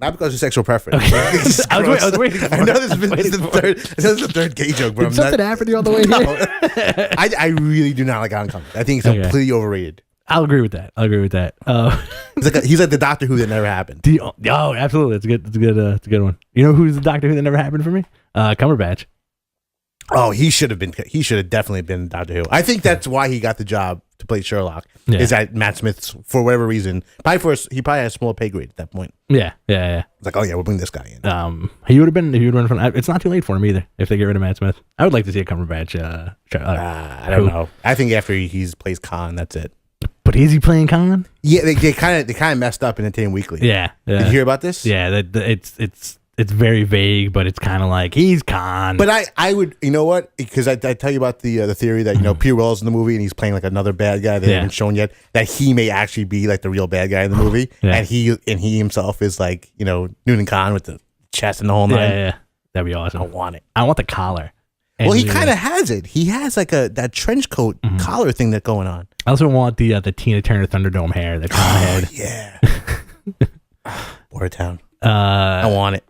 Not because of sexual preference. Okay. I was waiting. I know this is the third gay joke, but did something happen to you on the way here? I really do not like Alan Cummings. I think he's completely overrated. I'll agree with that. He's like the Doctor Who that never happened. Oh, absolutely. It's a good one. You know who's the Doctor Who that never happened for me? Cumberbatch. Oh, he should have definitely been Doctor Who. I think that's why he got the job to play Sherlock. Yeah. Is that Matt Smith, for whatever reason, he probably had a small pay grade at that point. Yeah. It's like, oh yeah, we'll bring this guy in. He would have been fun. It's not too late for him either if they get rid of Matt Smith. I would like to see a Cumberbatch. I don't know. I think after he plays Khan, that's it. But is he playing Khan? Yeah, they kind of messed up in Entertainment Weekly. Yeah. Did you hear about this? Yeah, it's very vague, but it's kind of like he's Khan. But I would, you know what? Because I tell you about the theory that Peter Wells in the movie and he's playing like another bad guy that they haven't shown yet. That he may actually be like the real bad guy in the movie, and he himself is like Noonan Khan with the chest and the whole nine. Yeah, that'd be awesome. I want it. I want the collar. Well, he kind of has it. He has like that trench coat collar thing that's going on. I also want the Tina Turner Thunderdome hair that Khan had. Yeah. Watertown. I want it.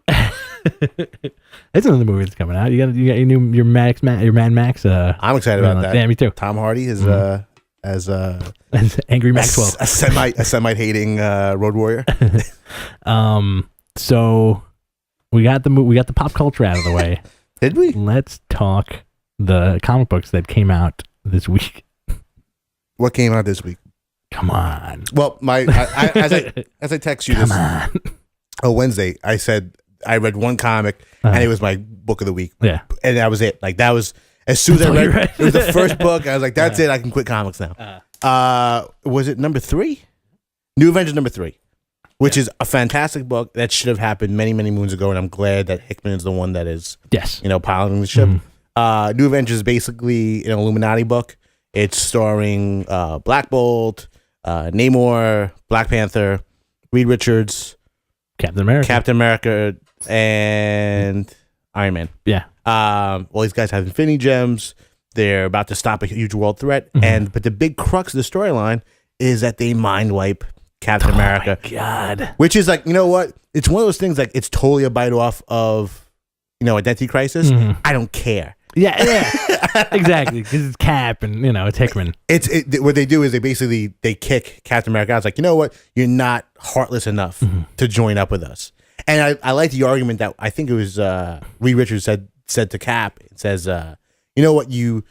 It's another movie that's coming out. You got your Mad Max. I'm excited about that. Yeah, me too. Tom Hardy is as Angry Maxwell, a Semite hating road warrior. So we got the pop culture out of the way. Did we? Let's talk the comic books that came out this week. What came out this week? Come on. Well, as I text you this Wednesday, I said I read one comic and it was my book of the week. Yeah, and that was it. Like that was as soon as I read it was the first book. I was like, that's it. I can quit comics now. Was it number 3? New Avengers number 3, which is a fantastic book that should have happened many moons ago, and I'm glad that Hickman is the one that is piloting the ship. New Avengers is basically an Illuminati book. It's starring Black Bolt, Namor, Black Panther, Reed Richards, Captain America, and Iron Man. Yeah. All these guys have Infinity Gems. They're about to stop a huge world threat, but the big crux of the storyline is that they mind wipe Captain America. My God. Which is like, you know what? It's one of those things like it's totally a bite off of, Identity Crisis. I don't care. Yeah, exactly. Because it's Cap and it's Hickman. What they do is they kick Captain America out. It's like, you know what? You're not heartless enough to join up with us. And I like the argument that I think it was Reed Richards said to Cap. It says, you know what? To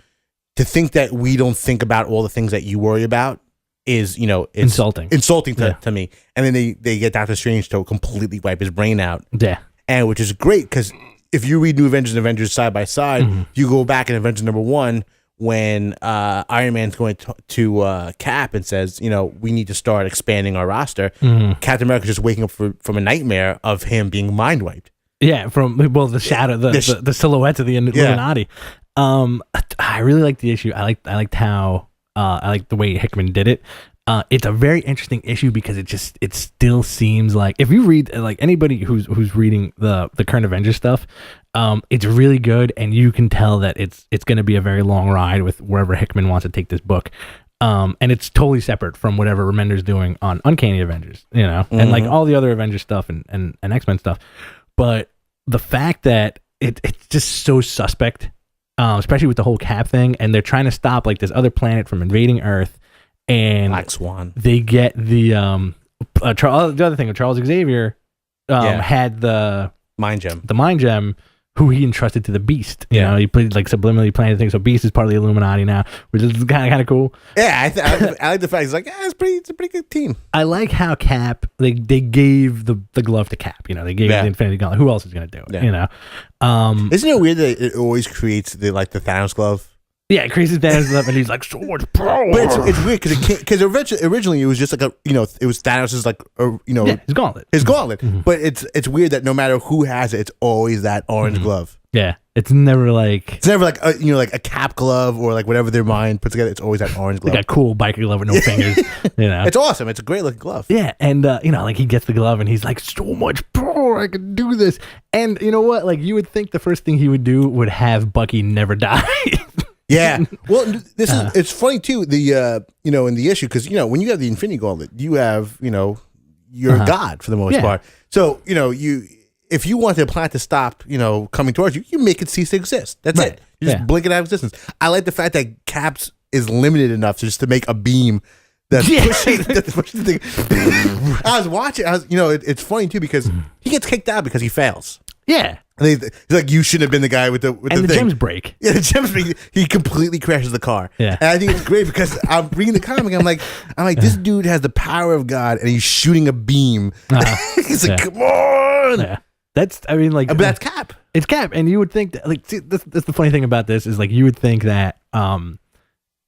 think that we don't think about all the things that you worry about is, it's insulting to me. And then they get Doctor Strange to completely wipe his brain out. Yeah. And which is great because if you read New Avengers and Avengers side by side, you go back in Avengers number 1 when Iron Man's going to Cap and says, we need to start expanding our roster. Captain America's just waking up from a nightmare of him being mind wiped. Yeah, from the shadow, the silhouette of the Illuminati. I really like the issue. I liked how I like the way Hickman did it. It's a very interesting issue because it still seems like if you read like anybody who's reading the current Avengers stuff, it's really good and you can tell that it's going to be a very long ride with wherever Hickman wants to take this book. And it's totally separate from whatever Remender's doing on Uncanny Avengers, and like all the other Avengers stuff and X-Men stuff. But the fact that it's just so suspect, especially with the whole Cap thing, and they're trying to stop like this other planet from invading Earth. And Black Swan. They get the the other thing, Charles Xavier Yeah. had the Mind Gem. Mind Gem, who he entrusted to the Beast. You know, he played like subliminally planted things. So Beast is part of the Illuminati now, which is kind of cool. Yeah, I like the fact he's like, it's a pretty good team. I like how Cap they gave the glove to Cap. You know, they gave the Infinity Gauntlet. Who else is gonna do it? Yeah. You know, Isn't it weird that it always creates the Thanos glove? yeah, Crazy Thanos up and he's like so much power. But it's weird because originally it was just like it was Thanos's yeah, his gauntlet. his gauntlet. But it's weird that no matter who has it, it's always that orange glove. Yeah, it's never like It's never like like a Cap glove or like whatever their mind puts together. It's always that orange glove. a cool biker glove with no fingers. You know, It's awesome. It's a great looking glove. yeah, and you know, like he gets the glove and he's like, so much power, I can do this. And you know what? Like you would think the first thing he would do would have Bucky never die. Yeah. Well, this is it's funny too. The in the issue because when you have the Infinity Gauntlet, you have you're a god for the most part. So if you want the planet to stop coming towards you, you make it cease to exist. That's it. You just blink it out of existence. I like the fact that Caps is limited enough just to make a beam that's pushing the thing. I was watching. It's funny too because he gets kicked out because he fails. Yeah. And he's like, you shouldn't have been the guy with the the thing. gems break. Yeah, the gems break. He completely crashes the car. Yeah. And I think it's great because I'm reading the comic. I'm like, this dude has the power of God, and he's shooting a beam. He's like, come on. Yeah. That's But that's Cap. It's Cap, and you would think that see, that's the funny thing about this is like you would think that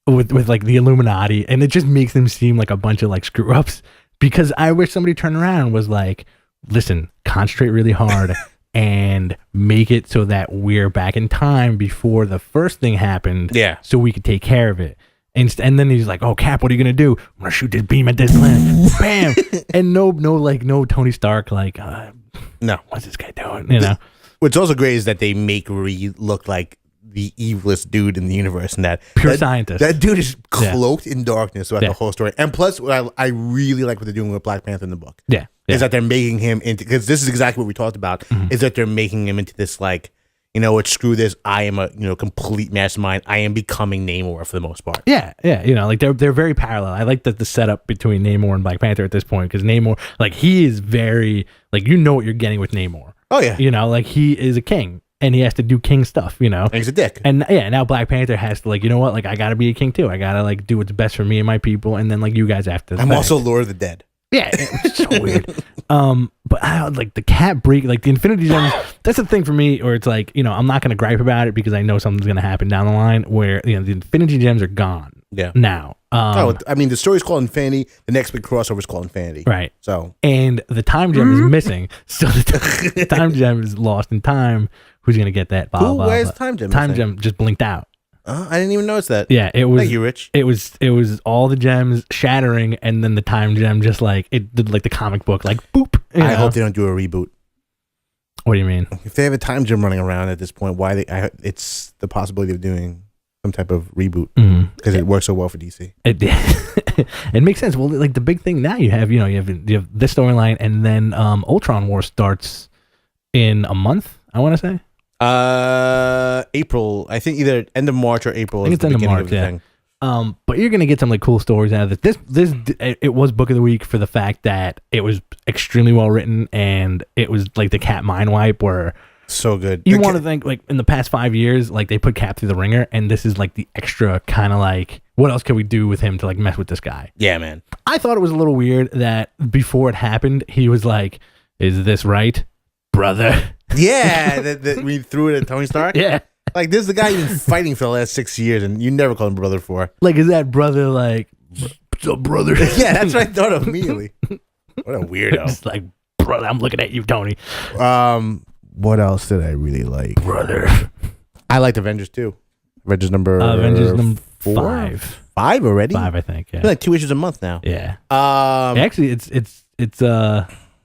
with like the Illuminati, and it just makes them seem like a bunch of like screw ups. Because I wish somebody turned around and was like, listen, concentrate really hard. And make it so that we're back in time before the first thing happened. Yeah. So we could take care of it. And then he's like, "Oh, Cap, what are you gonna do? I'm gonna shoot this beam at this planet." Bam! And no Tony Stark like, No. what's this guy doing? You know. What's also great is that they make Reed look like the evilest dude in the universe, and that scientist. That dude is cloaked in darkness throughout Yeah. the whole story. And plus, what I really like what they're doing with Black Panther in the book. Yeah. Is that they're making him into, because this is exactly what we talked about, is that they're making him into this like, what, screw this, I am a complete mastermind. I am becoming Namor for the most part. Yeah, like they're very parallel. I like the setup between Namor and Black Panther at this point because Namor, like he is very like what you're getting with Namor. Oh yeah, like he is a king and he has to do king stuff. And he's a dick. And now Black Panther has to like like I gotta be a king too. I gotta like do what's best for me and my people, and then like you guys have to. I'm also Lord of the Dead. Yeah, it's so weird. But I like the Cap break, like the Infinity Gems. That's the thing for me, or it's like I'm not gonna gripe about it because I know something's gonna happen down the line where the Infinity Gems are gone. Yeah. Now. The story's called Infinity. The next big crossover is called Infinity. Right. So. And the Time Gem is missing. So the Time Gem is lost in time. Who's gonna get that? Blah, blah, Where's blah. Time Gem? Time Gem just blinked out. I didn't even notice that. Yeah, it was. Thank you, Rich. It was all the gems shattering, and then the Time Gem just like it did like the comic book, like boop. I hope they don't do a reboot. What do you mean? If they have a Time Gem running around at this point, it's the possibility of doing some type of reboot because it works so well for DC. It makes sense. Well, like the big thing now you have this storyline, and then Ultron War starts in a month. I want to say. April. I think either end of March or April. I think it's end of March. Yeah. But you're gonna get some like cool stories out of this. It was book of the week for the fact that it was extremely well written and it was like the Cap mind wipe where so good. You want to think like in the past 5 years, like they put Cap through the ringer, and this is like the extra kind of like what else can we do with him to like mess with this guy? Yeah, man. I thought it was a little weird that before it happened, he was like, "Is this right, brother?" Yeah, that we threw it at Tony Stark. Yeah. Like, this is the guy you've been fighting for the last 6 years, and you never called him brother before. Like, is that brother like, what's up, brother? Yeah, that's what I thought of immediately. What a weirdo. It's like, brother, I'm looking at you, Tony. What else did I really like? Brother. I liked Avengers 2. Avengers number 4? 5. 5 already? 5, I think, yeah. It's like 2 issues a month now. Yeah. Actually, it's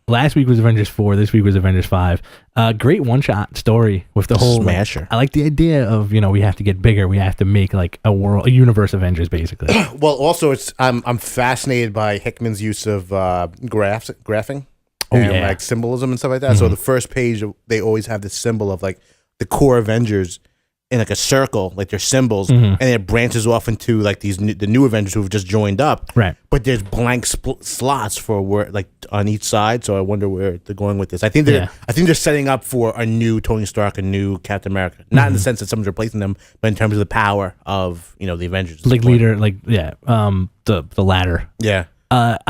last week was Avengers 4. This week was Avengers 5. Great one-shot story with the whole smasher. Like, I like the idea of we have to get bigger. We have to make like a universe Avengers basically. Well, also I'm fascinated by Hickman's use of graphing. And like symbolism and stuff like that. So the first page, they always have this symbol of like the core Avengers, in like a circle, like their symbols, Mm-hmm. and it branches off into like the new Avengers who've just joined up. Right. But there's blank slots for where like on each side. So I wonder where they're going with this. I think they're setting up for a new Tony Stark, a new Captain America. Not in the sense that someone's replacing them, but in terms of the power of the Avengers. Like leader, like the ladder. Yeah.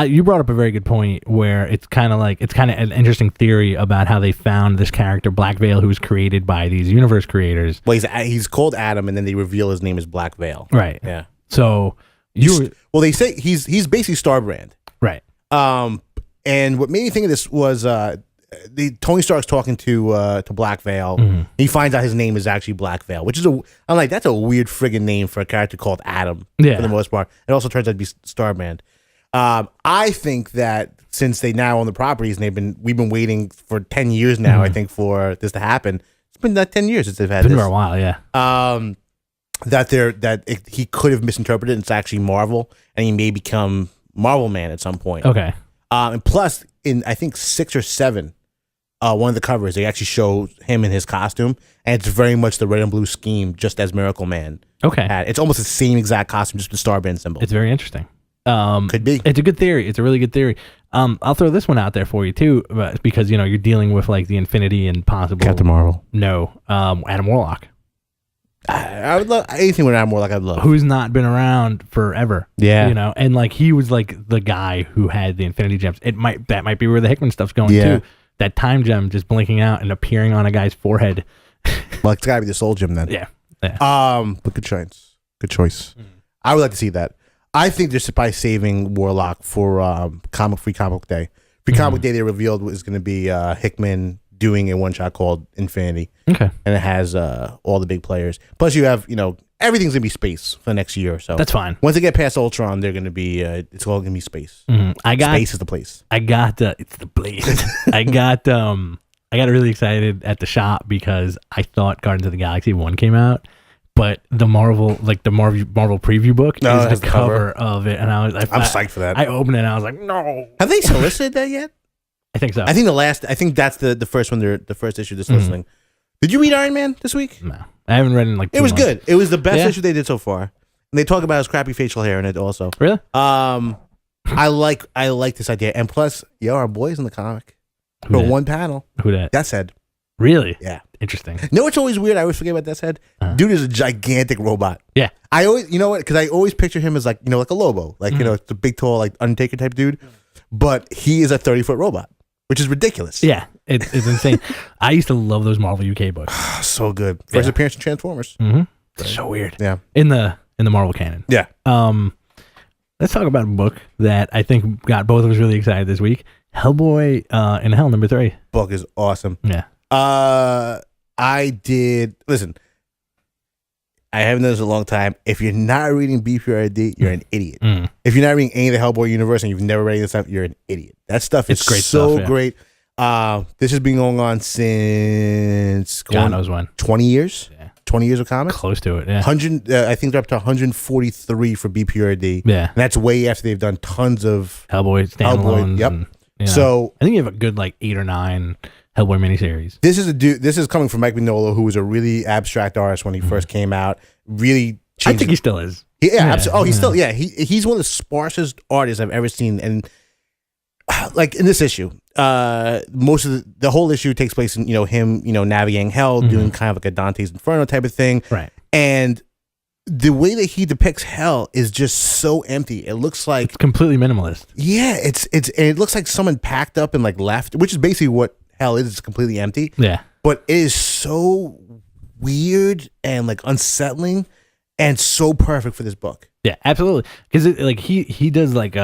You brought up a very good point where it's kind of an interesting theory about how they found this character Black Veil, who was created by these universe creators. Well, he's called Adam, and then they reveal his name is Black Veil. Right. Yeah. So they say he's basically Starbrand. right. And what made me think of this was Tony Stark's talking to Black Veil. Mm-hmm. He finds out his name is actually Black Veil, which is I'm like, that's a weird friggin' name for a character called Adam. Yeah. For the most part, it also turns out to be Starbrand. I think that since they now own the properties and we've been waiting for 10 years now, I think, for this to happen. It's been 10 years since they've had It's been this. for a while, yeah. He could have misinterpreted. It's actually Marvel, and he may become Marvel Man at some point. Okay. And plus, in I think 6 or 7, one of the covers they actually show him in his costume, and it's very much the red and blue scheme, just as Miracle Man Okay. had. It's almost the same exact costume, just with the Starband symbol. It's very interesting. Could be. It's a good theory. It's a really good theory. I'll throw this one out there for you too, because you're dealing with like the Infinity and possible Marvel. No, Adam Warlock, I would love anything with Adam Warlock. I'd love. who's not been around forever. Yeah. And like he was like the guy who had the Infinity Gems. That might be where the Hickman stuff's going Yeah. too. That time gem just blinking out and appearing on a guy's forehead. Well, it's gotta be the Soul Gem then. Yeah. But good choice. Good choice. I would like to see that. I think they're by saving Warlock for Free Comic Book Day. Free Comic Book Day, they revealed was going to be Hickman doing a one shot called Infinity, Okay. and it has all the big players. Plus, you have everything's gonna be space for the next year or so. That's fine. Once they get past Ultron, they're gonna be it's all gonna be space. Space is the place. It's the place. I got really excited at the shop because I thought Guardians of the Galaxy 1 came out, but the Marvel preview book No, it has is the the cover of it, and I'm psyched for that. I opened it and I was like, no. Have they solicited that yet? I think so. I think that's the first one. The first issue that's listening. Did you read Iron Man this week? No, I haven't read it in like 2 It was months. good. It was the best Yeah. issue they did so far. And they talk about his crappy facial hair in it also. Really? I like this idea. And plus, our boy's in the comic. Who For dat? one panel. Who that? That's Head. Really? Yeah. Interesting. No, it's always weird. I always forget about Death's Head. Dude is a gigantic robot. Yeah. I always, because I always picture him as like a Lobo. Like, it's a big, tall, like Undertaker type dude. But he is a 30-foot robot, which is ridiculous. Yeah, it's insane. I used to love those Marvel UK books. So good. First appearance in Transformers. So weird. Yeah. In the Marvel canon. Yeah. Let's talk about a book that I think got both of us really excited this week. Hellboy in Hell #3. Book is awesome. Yeah. Listen, I haven't done this in a long time. If you're not reading BPRD, you're an idiot. If you're not reading any of the Hellboy universe and you've never read this stuff, you're an idiot. That stuff is It's great so stuff, yeah. great. This has been going on since God knows when. 20 years. Yeah. 20 years of comics. Close to it. Yeah. 100. I think they're up to 143 for BPRD. Yeah. And that's way after they've done tons of Hellboy standalones. Yep. And, So I think you have a good like 8 or 9 Hellboy miniseries. This is a dude. This is coming from Mike Mignola, who was a really abstract artist when he first came out. Really, I think he still is. absolutely. Oh, he's still. Yeah, he's one of the sparsest artists I've ever seen. And like in this issue, most of the whole issue takes place in him navigating hell, doing kind of like a Dante's Inferno type of thing. Right. And the way that he depicts hell is just so empty. It looks like It's completely minimalist. yeah, it looks like someone packed up and like left, which is basically what hell is. It's completely empty. Yeah. But it is so weird and like unsettling and so perfect for this book. Yeah, absolutely. Because like he does like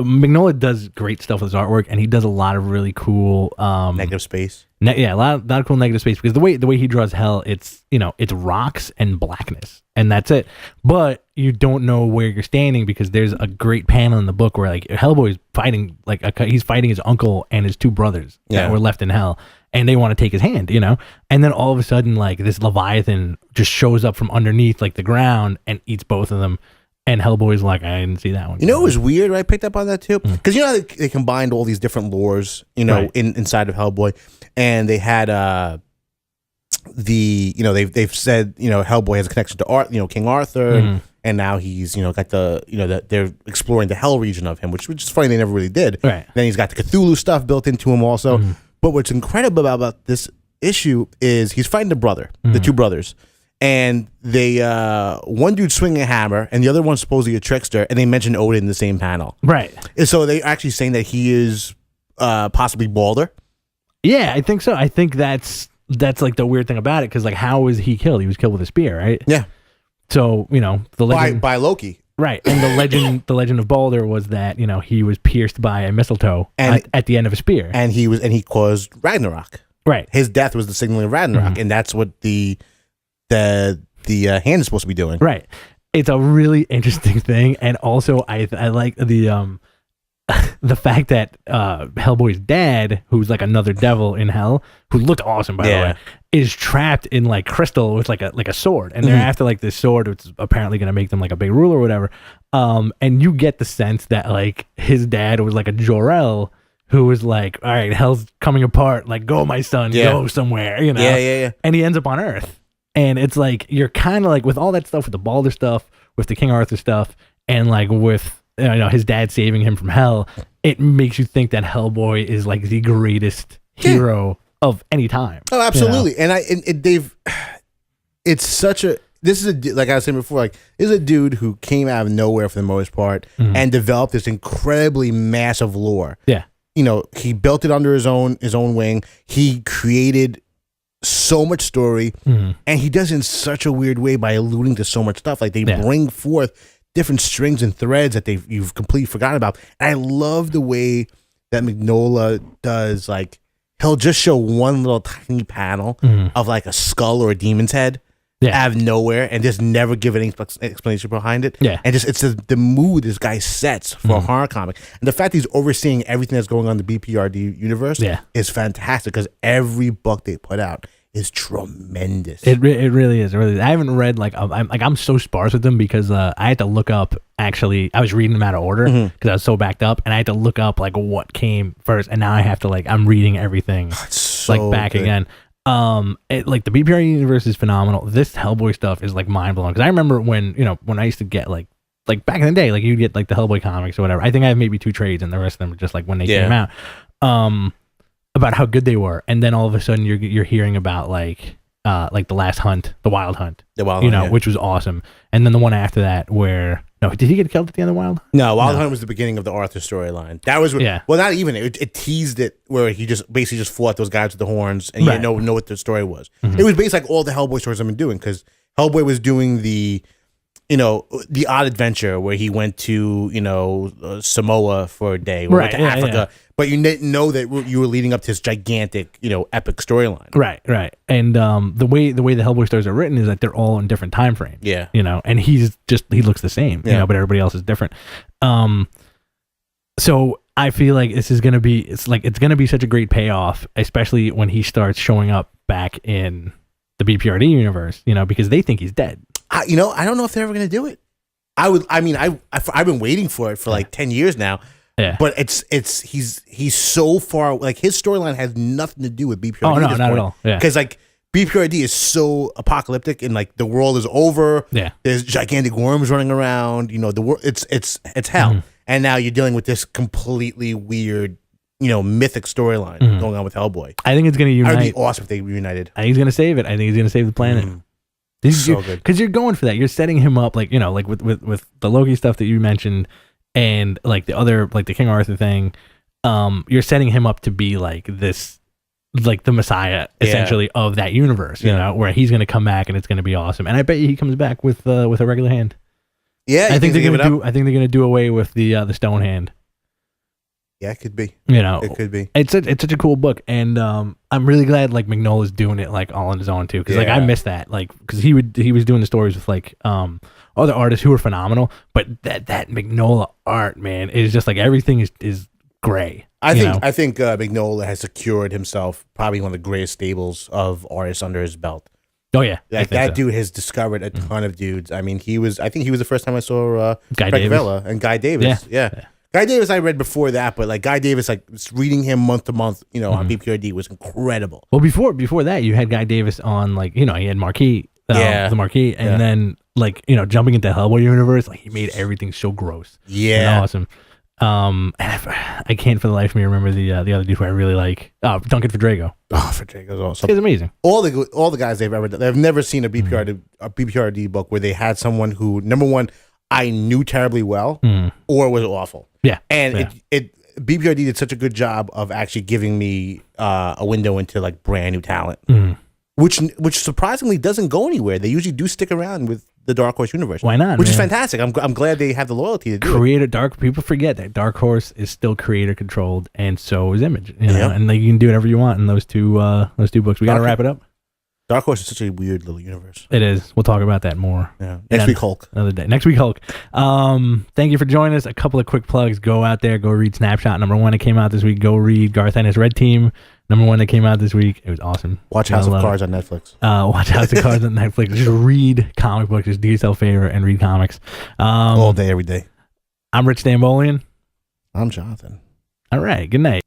Mignola does great stuff with his artwork, and he does a lot of really cool Negative space. a lot of cool negative space, because the way he draws hell, it's it's rocks and blackness, and that's it. But you don't know where you're standing, because there's a great panel in the book where like Hellboy's fighting he's fighting his uncle and his 2 brothers that were left in hell, and they want to take his hand, and then all of a sudden like this Leviathan just shows up from underneath like the ground and eats both of them. And Hellboy's like, I didn't see that one. It was weird. I picked up on that too, because how they combined all these different lores, Right. inside of Hellboy, and they had they've said Hellboy has a connection to King Arthur, and now he's got that they're exploring the Hell region of him, which is funny they never really did. Right. Then he's got the Cthulhu stuff built into him also. But what's incredible about this issue is he's fighting the two brothers, and they one dude's swinging a hammer, and the other one's supposedly a trickster, and they mention Odin in the same panel. Right. And so they're actually saying that he is possibly Balder. Yeah, I think so. I think that's like the weird thing about it, because like, how was he killed? He was killed with a spear, right? Yeah. So the legend by Loki. Right, and the legend of Balder was that he was pierced by a mistletoe at the end of a spear, and he caused Ragnarok. Right, his death was the signaling of Ragnarok, and that's what the hand is supposed to be doing. Right, it's a really interesting thing, and also I like the fact that Hellboy's dad, who's like another devil in hell, who looked awesome by the way, is trapped in like crystal with like a sword, and they're after like this sword, which is apparently going to make them like a big ruler or whatever. And you get the sense that like his dad was like a Jor-El who was like, all right, hell's coming apart, like go my son, go somewhere, Yeah. And he ends up on Earth, and it's like you're kind of like with all that stuff, with the Balder stuff, with the King Arthur stuff, and like with his dad saving him from hell, it makes you think that Hellboy is like the greatest hero of any time. Oh, absolutely. And it's such a, this is like I was saying before, like this is a dude who came out of nowhere for the most part and developed this incredibly massive lore. Yeah. He built it under his own wing. He created so much story, and he does it in such a weird way by alluding to so much stuff. Like they bring forth different strings and threads that you've completely forgotten about. And I love the way that Mignola does, like, he'll just show one little tiny panel of like a skull or a demon's head out of nowhere and just never give any explanation behind it. Yeah. And just it's the mood this guy sets for a horror comic. And the fact that he's overseeing everything that's going on in the BPRD universe is fantastic, because every book they put out is tremendous. It really is. It really is. I haven't read I'm so sparse with them because I had to look up. Actually, I was reading them out of order because I was so backed up, and I had to look up like what came first, and now I have to I'm reading everything back good. again. Like the BPR universe is phenomenal. This Hellboy stuff is like mind blowing, because I remember when when I used to get like back in the day, like you'd get like the Hellboy comics or whatever. I think I have maybe 2 trades, and the rest of them were just like when they came out. About how good they were, and then all of a sudden you're hearing about like the Last Hunt, the Wild Hunt, which was awesome, and then the one after that where did he get killed at the end of Wild Hunt? No, Wild Hunt was the beginning of the Arthur storyline. That was well, not even it teased it where he just basically fought those guys with the horns, and you didn't know what the story was. It was basically like all the Hellboy stories I've been doing, because Hellboy was doing the Odd Adventure where he went to Samoa for a day, or went to Africa. But you didn't know that you were leading up to this gigantic, epic storyline. Right. And the way the Hellboy stories are written is that they're all in different time frames. Yeah. And he looks the same, but everybody else is different. So I feel like this is gonna be such a great payoff, especially when he starts showing up back in the BPRD universe, because they think he's dead. I don't know if they're ever gonna do it. I've been waiting for it for like 10 years now. Yeah. But he's so far, like his storyline has nothing to do with BPRD. Oh, no, not at all. Yeah. Because like BPRD is so apocalyptic, and like the world is over. Yeah. There's gigantic worms running around. The world it's hell. And now you're dealing with this completely weird, mythic storyline going on with Hellboy. I think it's gonna unite. It'd be awesome if they reunited. I think he's gonna save it. I think he's gonna save the planet. So good. Because you're going for that. You're setting him up like with the Loki stuff that you mentioned, and like the other, like the King Arthur thing. You're setting him up to be like this, like the Messiah essentially of that universe. Where he's gonna come back and it's gonna be awesome. And I bet you he comes back with a regular hand. Yeah, I think they're gonna do away with the stone hand. Yeah, it could be. It could be. It's such a cool book, and I'm really glad like Mignola's doing it like all on his own too, because like I miss that, like because he was doing the stories with like other artists who were phenomenal, but that Mignola art, man, is just like everything is gray. I think Mignola has secured himself probably one of the greatest stables of artists under his belt. Oh yeah, like that dude has discovered a ton of dudes. I mean, I think he was the first time I saw Guy Frank Vella and Guy Davis. Yeah. Guy Davis I read before that, but like Guy Davis, like reading him month to month, you know, on Mm-hmm. BPRD was incredible. Well, before that, you had Guy Davis on, like, you know, he had Marquis, the Marquis, and then, like, you know, jumping into Hellboy universe, like, he made everything so gross. Yeah. And awesome. And I can't for the life of me remember the other dude who I really like. Oh, Duncan Federico. Oh, Federico's awesome. He's amazing. All the guys they've ever done, they've never seen a BPRD book where they had someone who, number one, I knew terribly well or was awful. Yeah. And BPRD did such a good job of actually giving me a window into like brand new talent, which surprisingly doesn't go anywhere. They usually do stick around with the Dark Horse universe. Why not? Which is man? fantastic. I'm glad they have the loyalty to do it. Creator Dark. People forget that Dark Horse is still creator controlled, and so is Image. You know, and like, you can do whatever you want in those two books. We got to wrap it up. Dark Horse is such a weird little universe. It is. We'll talk about that more. Yeah. Next week, Hulk. Another day. Next week, Hulk. Thank you for joining us. A couple of quick plugs. Go out there. Go read Snapshot #1 that came out this week. Go read Garth Ennis' Red Team #1 that came out this week. It was awesome. Watch House of Cards on Netflix. Watch House of Cards on Netflix. Just read comic books. Just do yourself a favor and read comics. All day, every day. I'm Rich Stambolian. I'm Jonathan. All right. Good night.